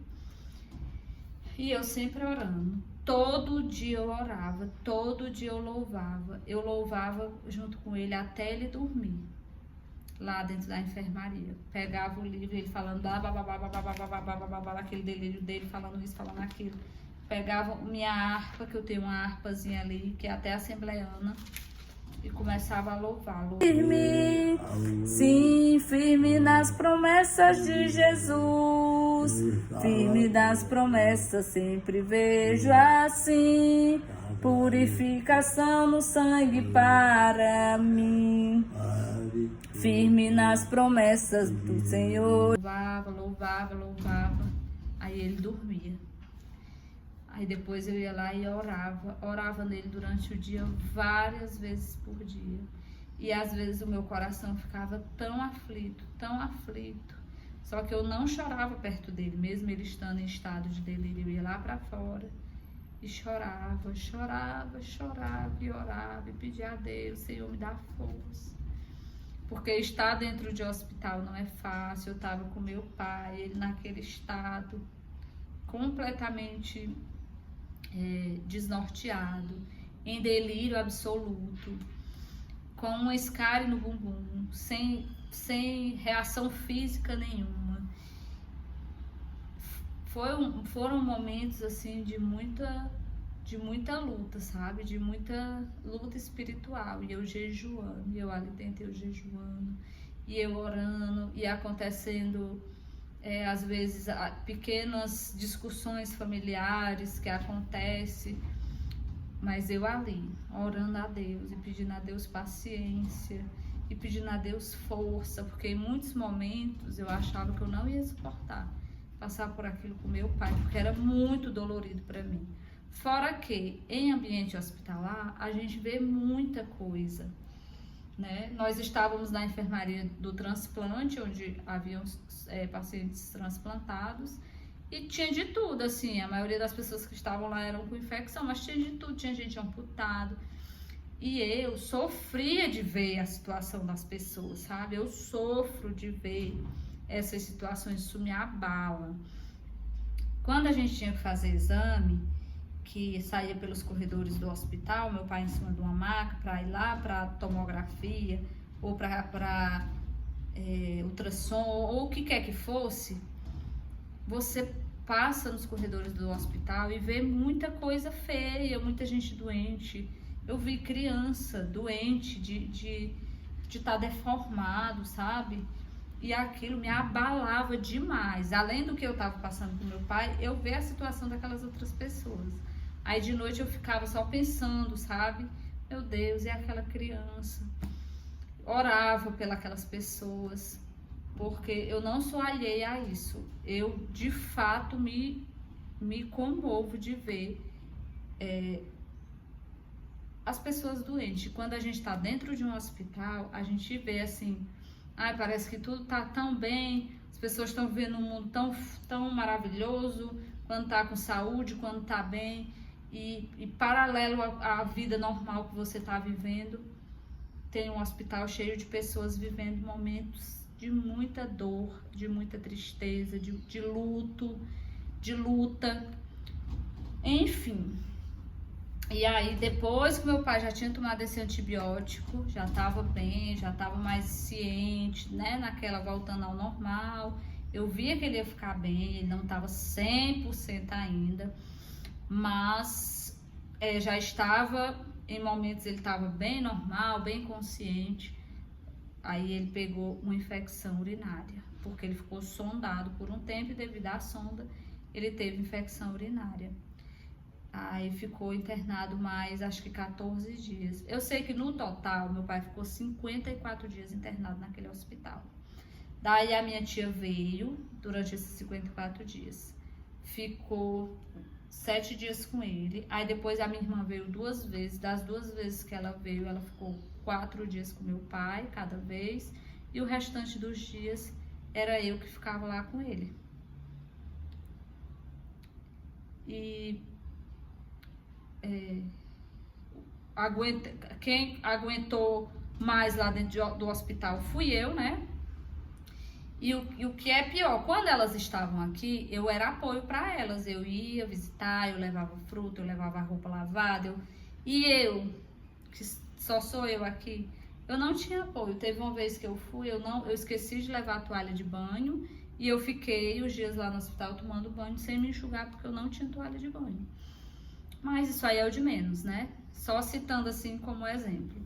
E eu sempre orando. Todo dia eu orava, todo dia eu louvava. Eu louvava junto com ele até ele dormir, lá dentro da enfermaria. Pegava o livro, ele falando, aquele delírio dele, falando isso, falando aquilo. Pegava minha harpa, que eu tenho uma harpazinha ali, que é até assembleiana, e começava a louvar. Firme, sim, firme nas promessas de Jesus. Firme das promessas, sempre vejo assim. Purificação no sangue para mim. Firme nas promessas do Senhor. Louvava. Aí ele dormia. Aí depois eu ia lá e orava nele durante o dia, várias vezes por dia. E às vezes o meu coração ficava tão aflito. Só que eu não chorava perto dele, mesmo ele estando em estado de delírio. Eu ia lá pra fora e chorava e orava e pedia a Deus, Senhor, me dá força. Porque estar dentro de hospital não é fácil. Eu estava com meu pai, ele naquele estado completamente desnorteado, em delírio absoluto, com uma escárie no bumbum, sem reação física nenhuma. Foram momentos assim de muita luta, sabe? De muita luta espiritual. E eu jejuando, e eu ali dentro eu jejuando, e eu orando, e acontecendo às vezes pequenas discussões familiares que acontecem, mas eu ali, orando a Deus e pedindo a Deus paciência e pedindo a Deus força, porque em muitos momentos eu achava que eu não ia suportar passar por aquilo com meu pai, porque era muito dolorido para mim. Fora que em ambiente hospitalar a gente vê muita coisa. né? Nós estávamos na enfermaria do transplante, onde haviam pacientes transplantados, e tinha de tudo, assim, a maioria das pessoas que estavam lá eram com infecção, mas tinha de tudo, tinha gente amputada. E eu sofria de ver a situação das pessoas, sabe? Eu sofro de ver essas situações, isso me abala. Quando a gente tinha que fazer exame, que saía pelos corredores do hospital, meu pai em cima de uma maca para ir lá para tomografia ou para ultrassom ou o que quer que fosse, você passa nos corredores do hospital e vê muita coisa feia, muita gente doente. Eu vi criança doente de estar deformado, sabe? E aquilo me abalava demais. Além do que eu estava passando com meu pai, eu ver a situação daquelas outras pessoas. Aí de noite eu ficava só pensando, sabe? Meu Deus, e aquela criança? Orava pelas pessoas, porque eu não sou alheia a isso. Eu, de fato, me comovo de ver as pessoas doentes. Quando a gente está dentro de um hospital, a gente vê assim, parece que tudo tá tão bem, as pessoas estão vivendo um mundo tão maravilhoso, quando tá com saúde, quando tá bem, e paralelo à vida normal que você tá vivendo, tem um hospital cheio de pessoas vivendo momentos de muita dor, de muita tristeza, de luto, de luta, enfim. E aí, depois que meu pai já tinha tomado esse antibiótico, já estava bem, já estava mais ciente, né, naquela voltando ao normal, eu via que ele ia ficar bem, ele não estava 100% ainda, mas já estava, em momentos ele estava bem normal, bem consciente. Aí ele pegou uma infecção urinária, porque ele ficou sondado por um tempo e devido à sonda ele teve infecção urinária. Aí ficou internado mais, acho que 14 dias. Eu sei que no total, meu pai ficou 54 dias internado naquele hospital. Daí a minha tia veio durante esses 54 dias. Ficou 7 dias com ele. Aí depois a minha irmã veio 2 vezes. Das 2 vezes que ela veio, ela ficou 4 dias com meu pai, cada vez. E o restante dos dias era eu que ficava lá com ele. E quem aguentou mais lá dentro do hospital fui eu, né? E o que é pior, quando elas estavam aqui, eu era apoio para elas. Eu ia visitar, eu levava fruta, eu levava roupa lavada. E eu, que só sou eu aqui, eu não tinha apoio. Teve uma vez que eu fui, eu esqueci de levar a toalha de banho. E eu fiquei os dias lá no hospital tomando banho sem me enxugar, porque eu não tinha toalha de banho. Mas isso aí é o de menos, né? Só citando assim como exemplo.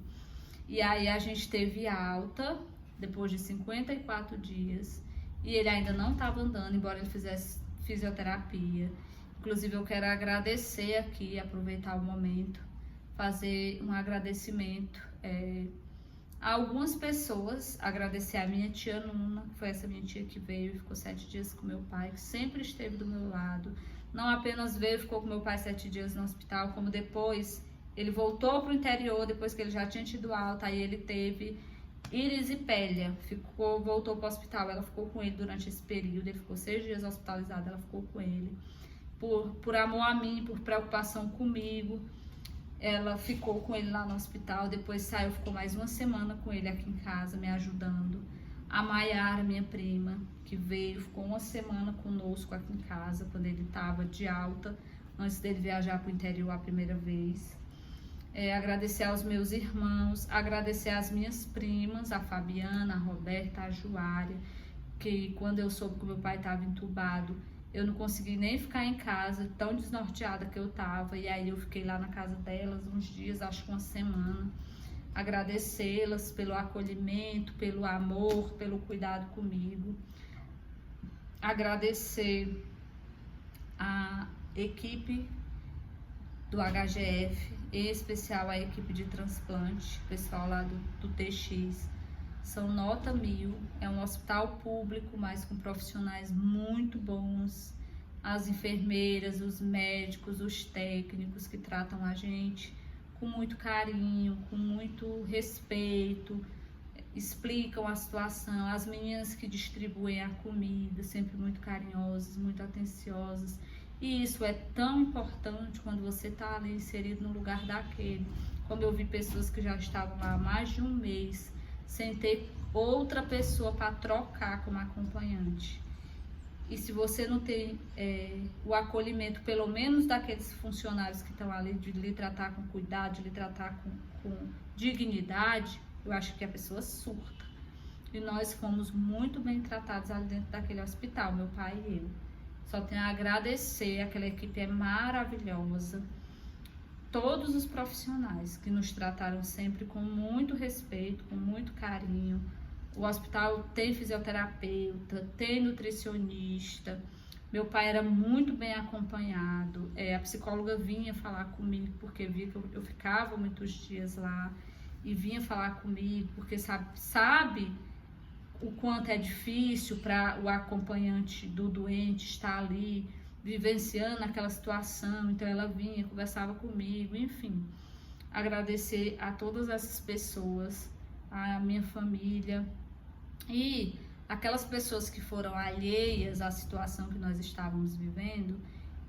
E aí a gente teve alta depois de 54 dias e ele ainda não estava andando, embora ele fizesse fisioterapia. Inclusive eu quero agradecer aqui, aproveitar o momento, fazer um agradecimento a algumas pessoas, agradecer a minha tia Nuna, que foi essa minha tia que veio e ficou 7 dias com meu pai, que sempre esteve do meu lado. Não apenas veio e ficou com meu pai 7 dias no hospital, como depois ele voltou para o interior, depois que ele já tinha tido alta, aí ele teve erisipélia, voltou para o hospital, ela ficou com ele durante esse período, ele ficou 6 dias hospitalizado, ela ficou com ele. Por amor a mim, por preocupação comigo, ela ficou com ele lá no hospital, depois saiu, ficou mais uma semana com ele aqui em casa, me ajudando. A Maiara, minha prima, que veio, ficou uma semana conosco aqui em casa, quando ele estava de alta, antes dele viajar para o interior a primeira vez. Agradecer aos meus irmãos, agradecer às minhas primas, a Fabiana, a Roberta, a Juária, que quando eu soube que meu pai estava entubado, eu não consegui nem ficar em casa, tão desnorteada que eu estava, e aí eu fiquei lá na casa delas uns dias, acho que uma semana. Agradecê-las pelo acolhimento, pelo amor, pelo cuidado comigo. Agradecer a equipe do HGF, em especial a equipe de transplante, pessoal lá do TX. São nota 1000, é um hospital público, mas com profissionais muito bons. As enfermeiras, os médicos, os técnicos que tratam a gente com muito carinho, com muito respeito, explicam a situação. As meninas que distribuem a comida, sempre muito carinhosas, muito atenciosas. E isso é tão importante quando você está ali inserido no lugar daquele. Como eu vi pessoas que já estavam lá há mais de um mês, sem ter outra pessoa para trocar como acompanhante. E se você não tem o acolhimento, pelo menos daqueles funcionários que estão ali, de lhe tratar com cuidado, de lhe tratar com dignidade, eu acho que a pessoa surta. E nós fomos muito bem tratados ali dentro daquele hospital, meu pai e eu. Só tenho a agradecer, aquela equipe é maravilhosa. Todos os profissionais que nos trataram sempre com muito respeito, com muito carinho. O hospital tem fisioterapeuta, tem nutricionista. Meu pai era muito bem acompanhado. A psicóloga vinha falar comigo, porque via que eu ficava muitos dias lá. E vinha falar comigo, porque sabe o quanto é difícil para o acompanhante do doente estar ali, vivenciando aquela situação. Então ela vinha, conversava comigo, enfim. Agradecer a todas essas pessoas, a minha família e aquelas pessoas que foram alheias à situação que nós estávamos vivendo.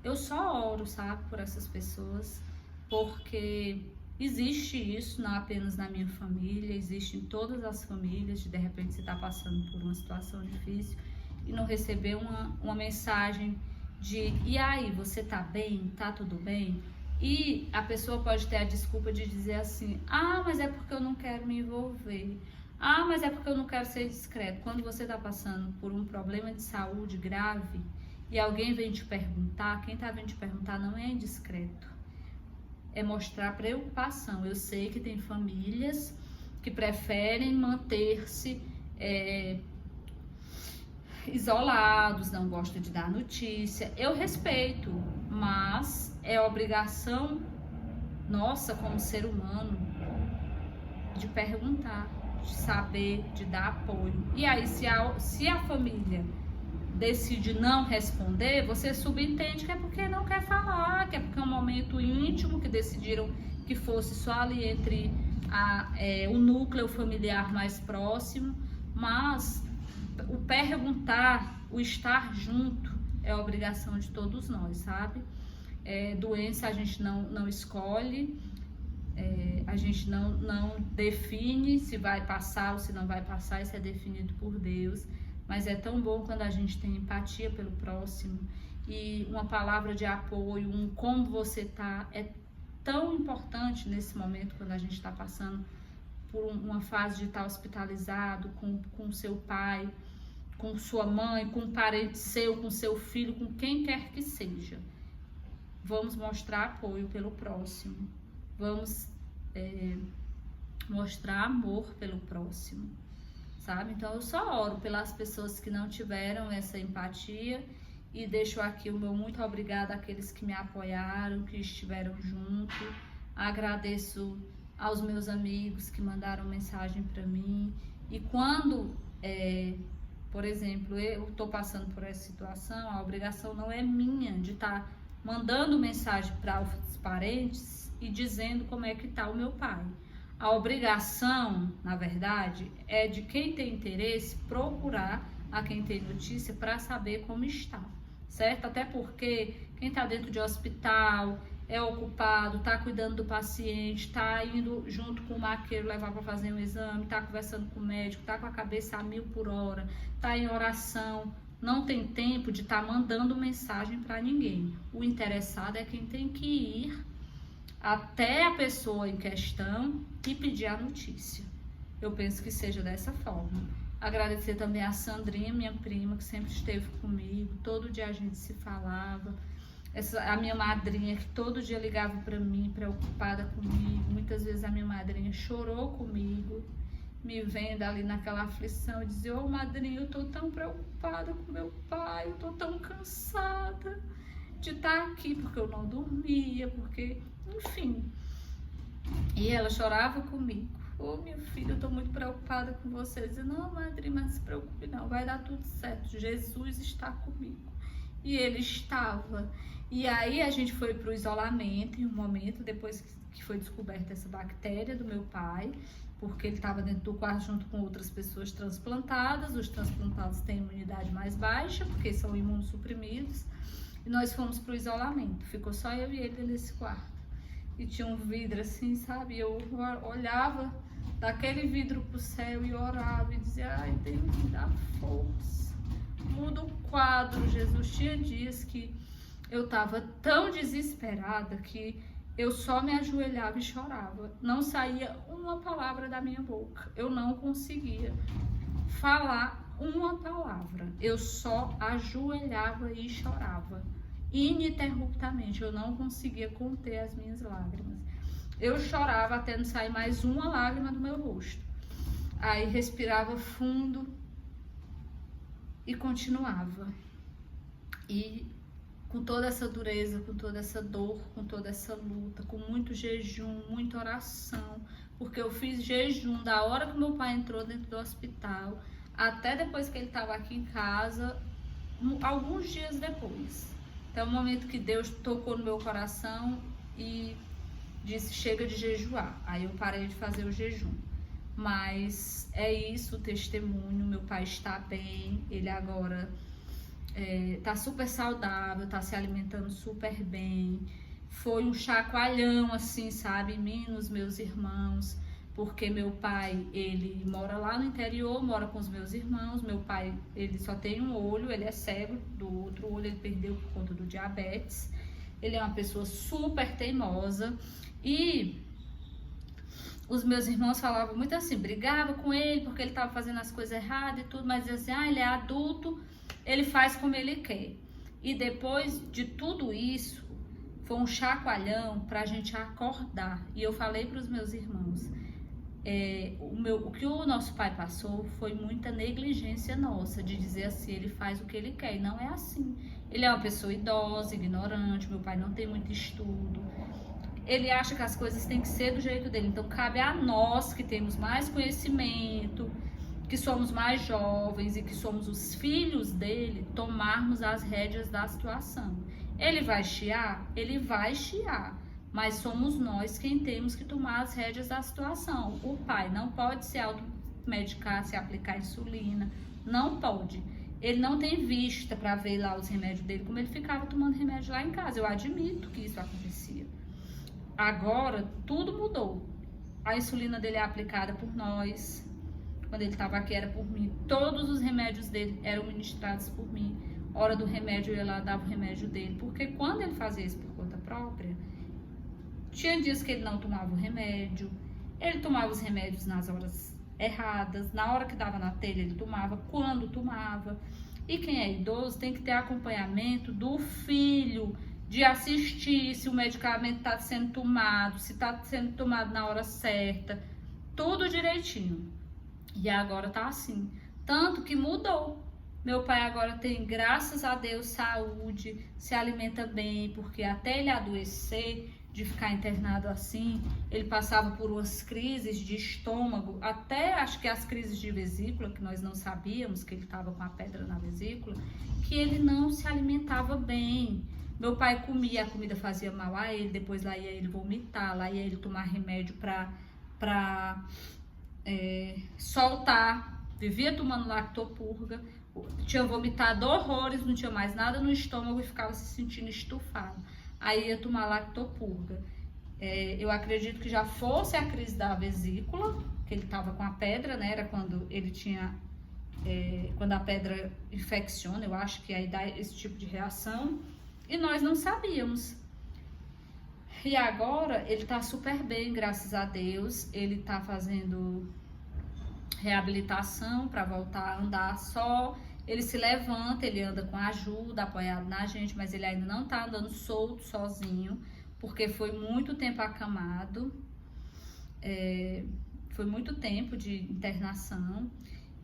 Eu só oro, sabe, por essas pessoas, porque existe isso não apenas na minha família, existe em todas as famílias. De repente você está passando por uma situação difícil e não receber uma mensagem de e aí, você tá bem? Tá tudo bem? E a pessoa pode ter a desculpa de dizer assim: ah, mas é porque eu não quero me envolver. Ah, mas é porque eu não quero ser discreto. Quando você está passando por um problema de saúde grave e alguém vem te perguntar, quem está vindo te perguntar não é indiscreto. É mostrar preocupação. Eu sei que tem famílias que preferem manter-se isolados, não gostam de dar notícia. Eu respeito, mas é obrigação nossa como ser humano de perguntar, de saber, de dar apoio. E aí, se a família decide não responder, você subentende que é porque não quer falar, que é porque é um momento íntimo, que decidiram que fosse só ali entre o núcleo familiar mais próximo. Mas o perguntar, o estar junto é obrigação de todos nós, sabe? Doença a gente não escolhe, a gente não define se vai passar ou se não vai passar, isso é definido por Deus. Mas é tão bom quando a gente tem empatia pelo próximo e uma palavra de apoio, um como você tá, é tão importante nesse momento quando a gente está passando por uma fase de estar hospitalizado com seu pai, com sua mãe, com um parente seu, com seu filho, com quem quer que seja. Vamos mostrar apoio pelo próximo, vamos mostrar amor pelo próximo, sabe? Então eu só oro pelas pessoas que não tiveram essa empatia e deixo aqui o meu muito obrigada àqueles que me apoiaram, que estiveram junto. Agradeço aos meus amigos que mandaram mensagem para mim. E quando, por exemplo, eu estou passando por essa situação, a obrigação não é minha de estar mandando mensagem para os parentes e dizendo como é que está o meu pai. A obrigação, na verdade, é de quem tem interesse procurar a quem tem notícia para saber como está, certo? Até porque quem está dentro de hospital é ocupado, está cuidando do paciente, está indo junto com o maqueiro levar para fazer um exame, está conversando com o médico, está com a cabeça a 1000 por hora, está em oração, não tem tempo de estar mandando mensagem para ninguém. O interessado é quem tem que ir até a pessoa em questão e pedir a notícia. Eu penso que seja dessa forma. Agradecer também a Sandrinha, minha prima, que sempre esteve comigo, todo dia a gente se falava. A minha madrinha, que todo dia ligava para mim, preocupada comigo. Muitas vezes a minha madrinha chorou comigo, me vendo ali naquela aflição, e dizia: ô madrinha, eu tô tão preocupada com meu pai, eu tô tão cansada de estar aqui, porque eu não dormia, porque, enfim. E ela chorava comigo: ô minha filha, eu tô muito preocupada com você. Eu dizia: não, madrinha, mas não se preocupe não, vai dar tudo certo, Jesus está comigo. E ele estava. E aí a gente foi para o isolamento em um momento, depois que foi descoberta essa bactéria do meu pai, porque ele estava dentro do quarto junto com outras pessoas transplantadas. Os transplantados têm imunidade mais baixa, porque são imunossuprimidos. E nós fomos pro isolamento. Ficou só eu e ele nesse quarto. E tinha um vidro assim, sabe? Eu olhava daquele vidro pro céu e orava e dizia: ai, Deus, me dá força. Muda o quadro, Jesus. Tinha dias que eu tava tão desesperada que eu só me ajoelhava e chorava. Não saía uma palavra da minha boca. Eu não conseguia falar uma palavra. Eu só ajoelhava e chorava ininterruptamente. Eu não conseguia conter as minhas lágrimas. Eu chorava até não sair mais uma lágrima do meu rosto. Aí respirava fundo e continuava. E com toda essa dureza, com toda essa dor, com toda essa luta, com muito jejum, muita oração, porque eu fiz jejum da hora que meu pai entrou dentro do hospital até depois que ele estava aqui em casa, alguns dias depois. Até o momento que Deus tocou no meu coração e disse: chega de jejuar. Aí eu parei de fazer o jejum. Mas é isso, o testemunho. Meu pai está bem, ele agora tá super saudável, tá se alimentando super bem. Foi um chacoalhão, assim, sabe, em mim, nos meus irmãos, porque meu pai, ele mora lá no interior, mora com os meus irmãos. Meu pai, ele só tem um olho, ele é cego, do outro olho ele perdeu por conta do diabetes. Ele é uma pessoa super teimosa e os meus irmãos falavam muito assim, brigavam com ele porque ele estava fazendo as coisas erradas e tudo, mas diziam assim: ele é adulto, ele faz como ele quer. E depois de tudo isso, foi um chacoalhão para a gente acordar. E eu falei para os meus irmãos, o que o nosso pai passou foi muita negligência nossa, de dizer assim: ele faz o que ele quer. E não é assim. Ele é uma pessoa idosa, ignorante, meu pai não tem muito estudo. Ele acha que as coisas têm que ser do jeito dele. Então cabe a nós, que temos mais conhecimento, que somos mais jovens e que somos os filhos dele, tomarmos as rédeas da situação. Ele vai chiar? Ele vai chiar, mas somos nós quem temos que tomar as rédeas da situação. O pai não pode se automedicar, se aplicar insulina, não pode. Ele não tem vista para ver lá os remédios dele, como ele ficava tomando remédio lá em casa. Eu admito que isso acontecia. Agora, tudo mudou. A insulina dele é aplicada por nós. Quando ele estava aqui era por mim. Todos os remédios dele eram ministrados por mim. Hora do remédio eu ia lá, dava o remédio dele. Porque quando ele fazia isso por conta própria, tinha dias que ele não tomava o remédio. Ele tomava os remédios nas horas erradas. Na hora que dava na telha ele tomava, quando tomava. E quem é idoso tem que ter acompanhamento do filho, de assistir se o medicamento está sendo tomado, se está sendo tomado na hora certa, tudo direitinho. E agora tá assim, tanto que mudou. Meu pai agora tem, graças a Deus, saúde, se alimenta bem, porque até ele adoecer, de ficar internado assim, ele passava por umas crises de estômago, até acho que as crises de vesícula, que nós não sabíamos que ele estava com a pedra na vesícula, que ele não se alimentava bem. Meu pai comia, a comida fazia mal a ele, depois lá ia ele vomitar, lá ia ele tomar remédio pra soltar, vivia tomando lactopurga, tinha vomitado horrores, não tinha mais nada no estômago e ficava se sentindo estufado. Aí ia tomar lactopurga. Eu acredito que já fosse a crise da vesícula, que ele estava com a pedra, né? Era quando ele tinha, quando a pedra infecciona, eu acho que aí dá esse tipo de reação. E nós não sabíamos. E agora ele tá super bem, graças a Deus. Ele tá fazendo reabilitação para voltar a andar só. Ele se levanta, ele anda com ajuda, apoiado na gente, mas ele ainda não tá andando solto, sozinho, porque foi muito tempo acamado. Foi muito tempo de internação.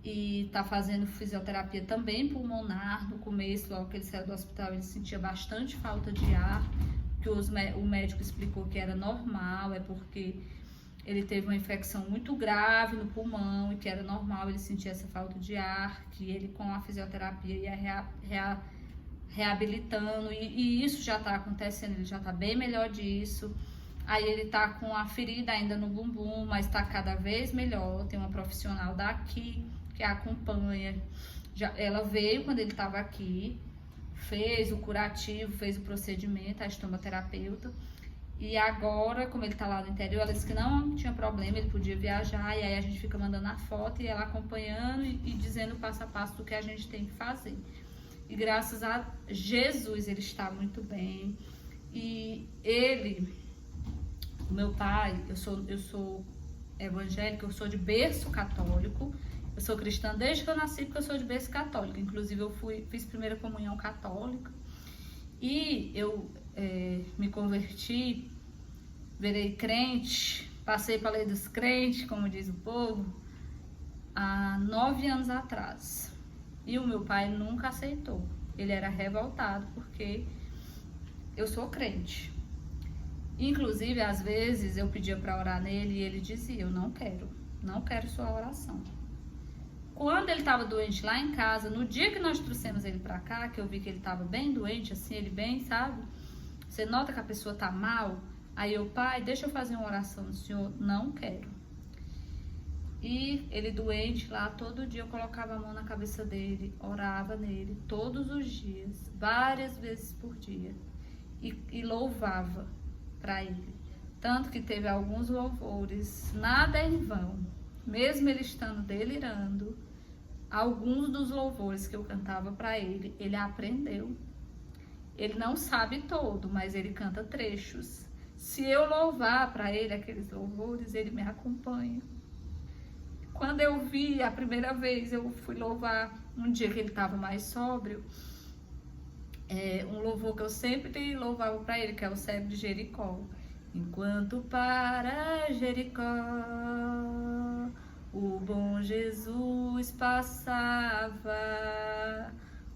E tá fazendo fisioterapia também pulmonar. No começo, logo que ele saiu do hospital, ele sentia bastante falta de ar, que o médico explicou que era normal, é porque ele teve uma infecção muito grave no pulmão e que era normal ele sentir essa falta de ar, que ele com a fisioterapia ia reabilitando, e isso já tá acontecendo, ele já tá bem melhor disso. Aí ele tá com a ferida ainda no bumbum, mas tá cada vez melhor. Tem uma profissional daqui que a acompanha. Ela veio quando ele tava aqui, fez o curativo, fez o procedimento, a estomoterapeuta. E agora, como ele tá lá no interior, ela disse que não tinha problema, ele podia viajar. E aí a gente fica mandando a foto e ela acompanhando e dizendo passo a passo do que a gente tem que fazer. E graças a Jesus, ele está muito bem. E ele, o meu pai, eu sou evangélica, eu sou de berço católico. Eu sou cristã desde que eu nasci, porque eu sou de berço católico. Inclusive, eu fiz primeira comunhão católica. E eu me converti, virei crente, passei para a lei dos crentes, como diz o povo, há 9 anos atrás. E o meu pai nunca aceitou. Ele era revoltado porque eu sou crente. Inclusive, às vezes, eu pedia para orar nele e ele dizia, eu não quero sua oração. Quando ele estava doente lá em casa, no dia que nós trouxemos ele para cá, que eu vi que ele estava bem doente, assim, ele bem, sabe? Você nota que a pessoa tá mal? Aí eu, pai, deixa eu fazer uma oração do senhor. Não quero. E ele doente lá, todo dia eu colocava a mão na cabeça dele, orava nele, todos os dias, várias vezes por dia. E louvava para ele. Tanto que teve alguns louvores, nada é em vão. Mesmo ele estando delirando, alguns dos louvores que eu cantava para ele, ele aprendeu. Ele não sabe todo, mas ele canta trechos. Se eu louvar para ele aqueles louvores, ele me acompanha. Quando eu vi a primeira vez, eu fui louvar um dia que ele estava mais sóbrio, um louvor que eu sempre louvava para ele, que é o Cego de Jericó. Enquanto para Jericó o bom Jesus passava,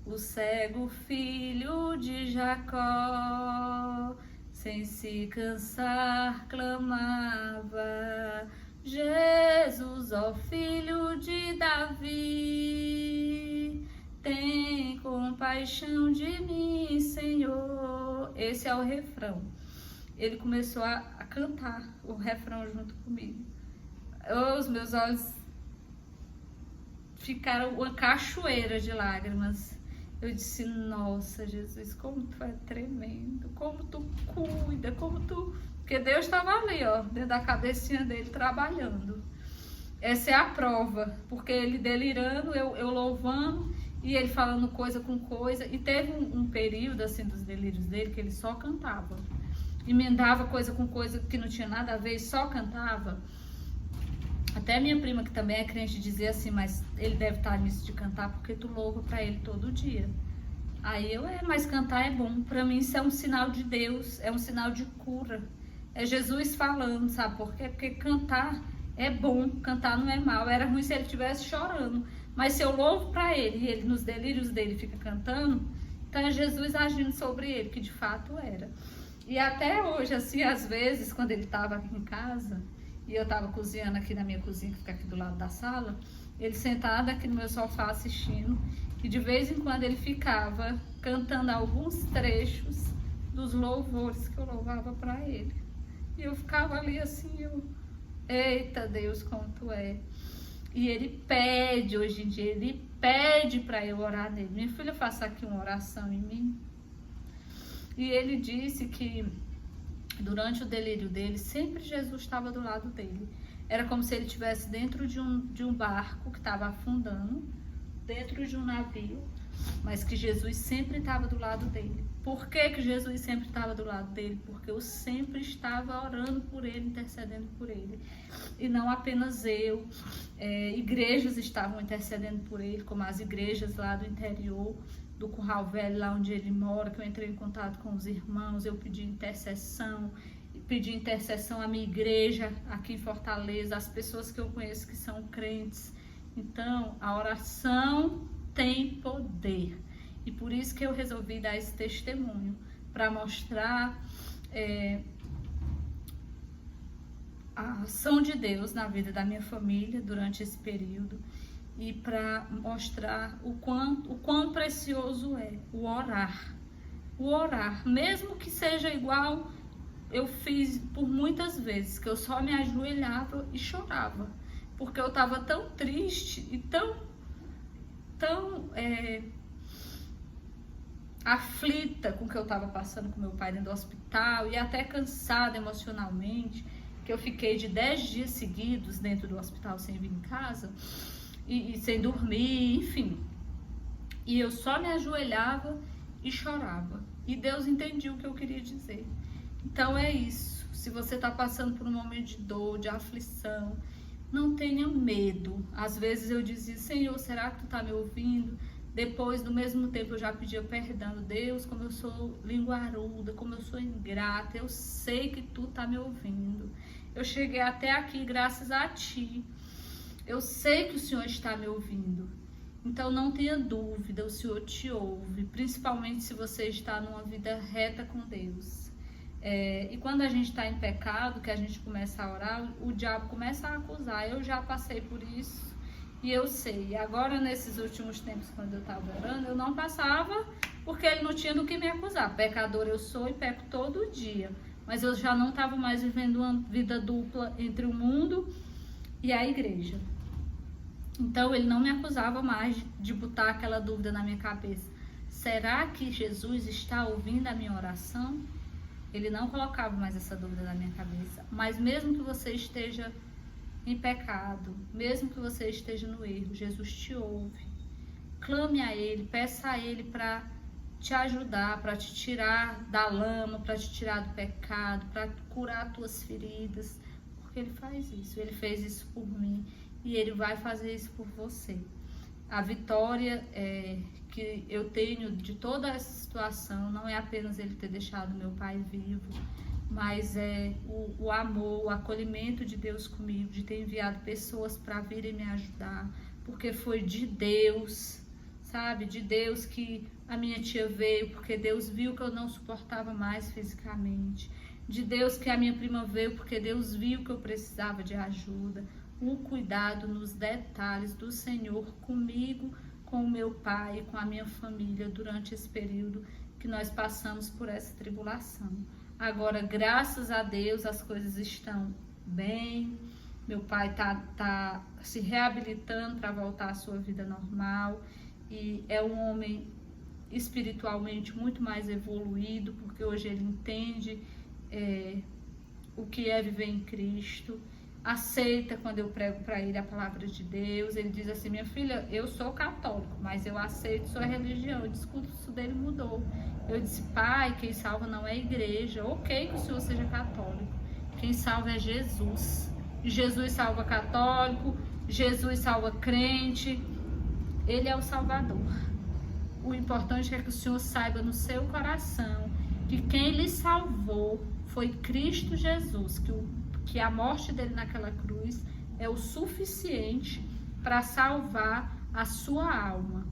o cego filho de Jacó, sem se cansar, clamava: Jesus, ó filho de Davi, tem compaixão de mim, Senhor. Esse é o refrão. Ele começou a cantar o refrão junto comigo. Os meus olhos ficaram uma cachoeira de lágrimas. Eu disse, nossa, Jesus, como tu é tremendo, como tu cuida, como tu... Porque Deus estava ali, ó, dentro da cabecinha dele, trabalhando. Essa é a prova, porque ele delirando, eu louvando, e ele falando coisa com coisa. E teve um período, assim, dos delírios dele, que ele só cantava. Emendava coisa com coisa que não tinha nada a ver, só cantava. Até minha prima, que também é crente, dizia assim, mas ele deve estar nisso de cantar porque tu louva pra ele todo dia. Aí eu, mas cantar é bom. Pra mim isso é um sinal de Deus, é um sinal de cura. É Jesus falando, sabe por quê? Porque cantar é bom, cantar não é mal. Era ruim se ele estivesse chorando. Mas se eu louvo pra ele e ele nos delírios dele fica cantando, então é Jesus agindo sobre ele, que de fato era. E até hoje, assim, às vezes, quando ele estava aqui em casa, e eu estava cozinhando aqui na minha cozinha, que fica aqui do lado da sala, ele sentado aqui no meu sofá assistindo, e de vez em quando ele ficava cantando alguns trechos dos louvores que eu louvava para ele. E eu ficava ali assim, eita Deus, como tu é. E ele pede, hoje em dia, ele pede para eu orar nele. Minha filha, faça aqui uma oração em mim. E ele disse que durante o delírio dele, sempre Jesus estava do lado dele. Era como se ele estivesse dentro de um barco que estava afundando, dentro de um navio, mas que Jesus sempre estava do lado dele. Por que Jesus sempre estava do lado dele? Porque eu sempre estava orando por ele, intercedendo por ele. E não apenas eu. Igrejas estavam intercedendo por ele, como as igrejas lá do interior, do Curral Velho, lá onde ele mora, que eu entrei em contato com os irmãos, eu pedi intercessão à minha igreja aqui em Fortaleza, as pessoas que eu conheço que são crentes. Então, a oração tem poder. E por isso que eu resolvi dar esse testemunho, para mostrar a ação de Deus na vida da minha família durante esse período. e para mostrar o quão precioso é o orar. O orar, mesmo que seja igual eu fiz por muitas vezes, que eu só me ajoelhava e chorava, porque eu estava tão triste e tão aflita com o que eu estava passando com meu pai dentro do hospital e até cansada emocionalmente, que eu fiquei de 10 dias seguidos dentro do hospital sem vir em casa e sem dormir, enfim. E eu só me ajoelhava e chorava. E Deus entendia o que eu queria dizer. Então é isso. Se você está passando por um momento de dor, de aflição, não tenha medo. Às vezes eu dizia, Senhor, será que tu está me ouvindo? Depois, no mesmo tempo, eu já pedia perdão. Deus, como eu sou linguaruda, como eu sou ingrata, eu sei que tu tá me ouvindo. Eu cheguei até aqui graças a ti. Eu sei que o Senhor está me ouvindo. Então, não tenha dúvida, o Senhor te ouve, principalmente se você está numa vida reta com Deus. E quando a gente está em pecado, que a gente começa a orar, o diabo começa a acusar. Eu já passei por isso. E eu sei, agora nesses últimos tempos, quando eu estava orando, eu não passava porque ele não tinha do que me acusar. Pecador eu sou e peco todo dia. Mas eu já não estava mais vivendo uma vida dupla entre o mundo e a igreja. Então ele não me acusava mais de botar aquela dúvida na minha cabeça. Será que Jesus está ouvindo a minha oração? Ele não colocava mais essa dúvida na minha cabeça. Mas mesmo que você esteja em pecado, mesmo que você esteja no erro, Jesus te ouve. Clame a Ele, peça a Ele para te ajudar, para te tirar da lama, para te tirar do pecado, para curar tuas feridas, porque Ele faz isso. Ele fez isso por mim e Ele vai fazer isso por você. A vitória que eu tenho de toda essa situação não é apenas Ele ter deixado meu pai vivo, mas é o amor, o acolhimento de Deus comigo, de ter enviado pessoas para virem me ajudar, porque foi de Deus, sabe? De Deus que a minha tia veio, porque Deus viu que eu não suportava mais fisicamente. De Deus que a minha prima veio, porque Deus viu que eu precisava de ajuda. O cuidado nos detalhes do Senhor comigo, com o meu pai, com a minha família, durante esse período que nós passamos por essa tribulação. Agora, graças a Deus, as coisas estão bem. Meu pai tá se reabilitando para voltar à sua vida normal. E é um homem espiritualmente muito mais evoluído, porque hoje ele entende o que é viver em Cristo. Aceita quando eu prego para ele a palavra de Deus. Ele diz assim, minha filha, eu sou católico, mas eu aceito sua religião. O discurso dele mudou. Eu disse, pai, quem salva não é a igreja. Ok que o senhor seja católico. Quem salva é Jesus. Jesus salva católico, Jesus salva crente. Ele é o Salvador. O importante é que o senhor saiba no seu coração que quem lhe salvou foi Cristo Jesus, que a morte dele naquela cruz é o suficiente para salvar a sua alma,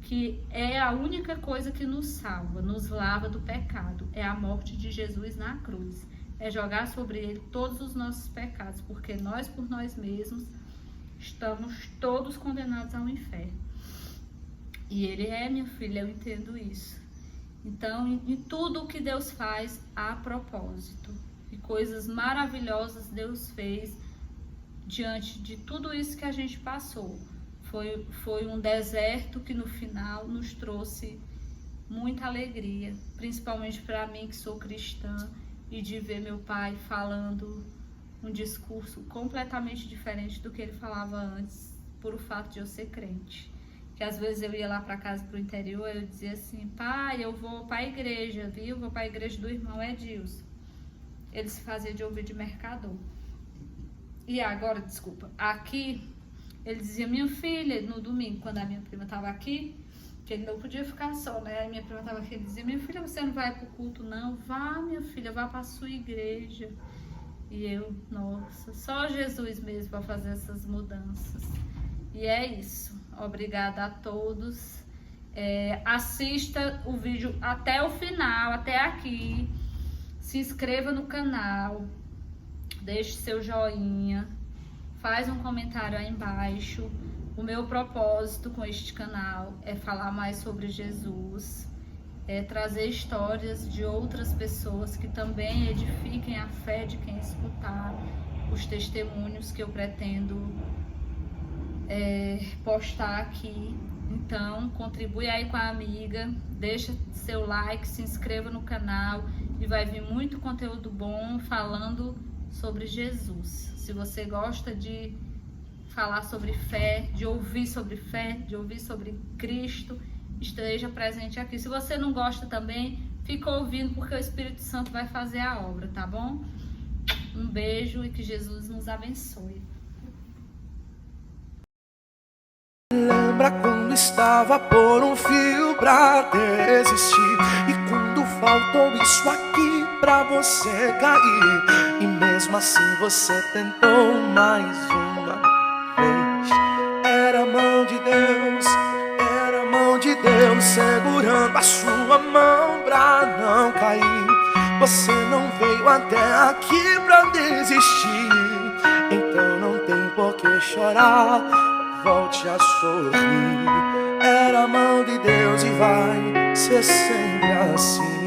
que é a única coisa que nos salva, nos lava do pecado, é a morte de Jesus na cruz, é jogar sobre ele todos os nossos pecados, porque nós por nós mesmos estamos todos condenados ao inferno. E ele minha filha, eu entendo isso. Então, em tudo o que Deus faz, há propósito. E coisas maravilhosas Deus fez diante de tudo isso que a gente passou. Foi um deserto que no final nos trouxe muita alegria, principalmente para mim que sou cristã, e de ver meu pai falando um discurso completamente diferente do que ele falava antes, por o fato de eu ser crente. Que às vezes eu ia lá para casa, pro interior, eu dizia assim, pai, eu vou para a igreja, viu? Vou para a igreja do irmão Edilson. Ele se fazia de ouvir de mercador. E agora, desculpa, aqui, ele dizia, minha filha, no domingo, quando a minha prima estava aqui, que ele não podia ficar só, né? Aí minha prima estava aqui, ele dizia, minha filha, você não vai pro culto, não? Vá, minha filha, vá para a sua igreja. E eu, nossa, só Jesus mesmo para fazer essas mudanças. E é isso. Obrigada a todos. Assista o vídeo até o final, até aqui. Se inscreva no canal. Deixe seu joinha. Faz um comentário aí embaixo. O meu propósito com este canal é falar mais sobre Jesus, é trazer histórias de outras pessoas que também edifiquem a fé de quem escutar, os testemunhos que eu pretendo postar aqui. Então, contribui aí com a amiga, deixa seu like, se inscreva no canal e vai vir muito conteúdo bom falando sobre Jesus. Se você gosta de falar sobre fé, de ouvir sobre fé, de ouvir sobre Cristo, esteja presente aqui. Se você não gosta também, fica ouvindo porque o Espírito Santo vai fazer a obra, tá bom? Um beijo e que Jesus nos abençoe. Lembra quando estava por um fio pra desistir, e quando faltou isso aqui pra você cair, e mesmo assim você tentou mais uma vez. Era a mão de Deus, era a mão de Deus segurando a sua mão pra não cair. Você não veio até aqui pra desistir, então não tem por que chorar, volte a sorrir. Era a mão de Deus e vai ser sempre assim.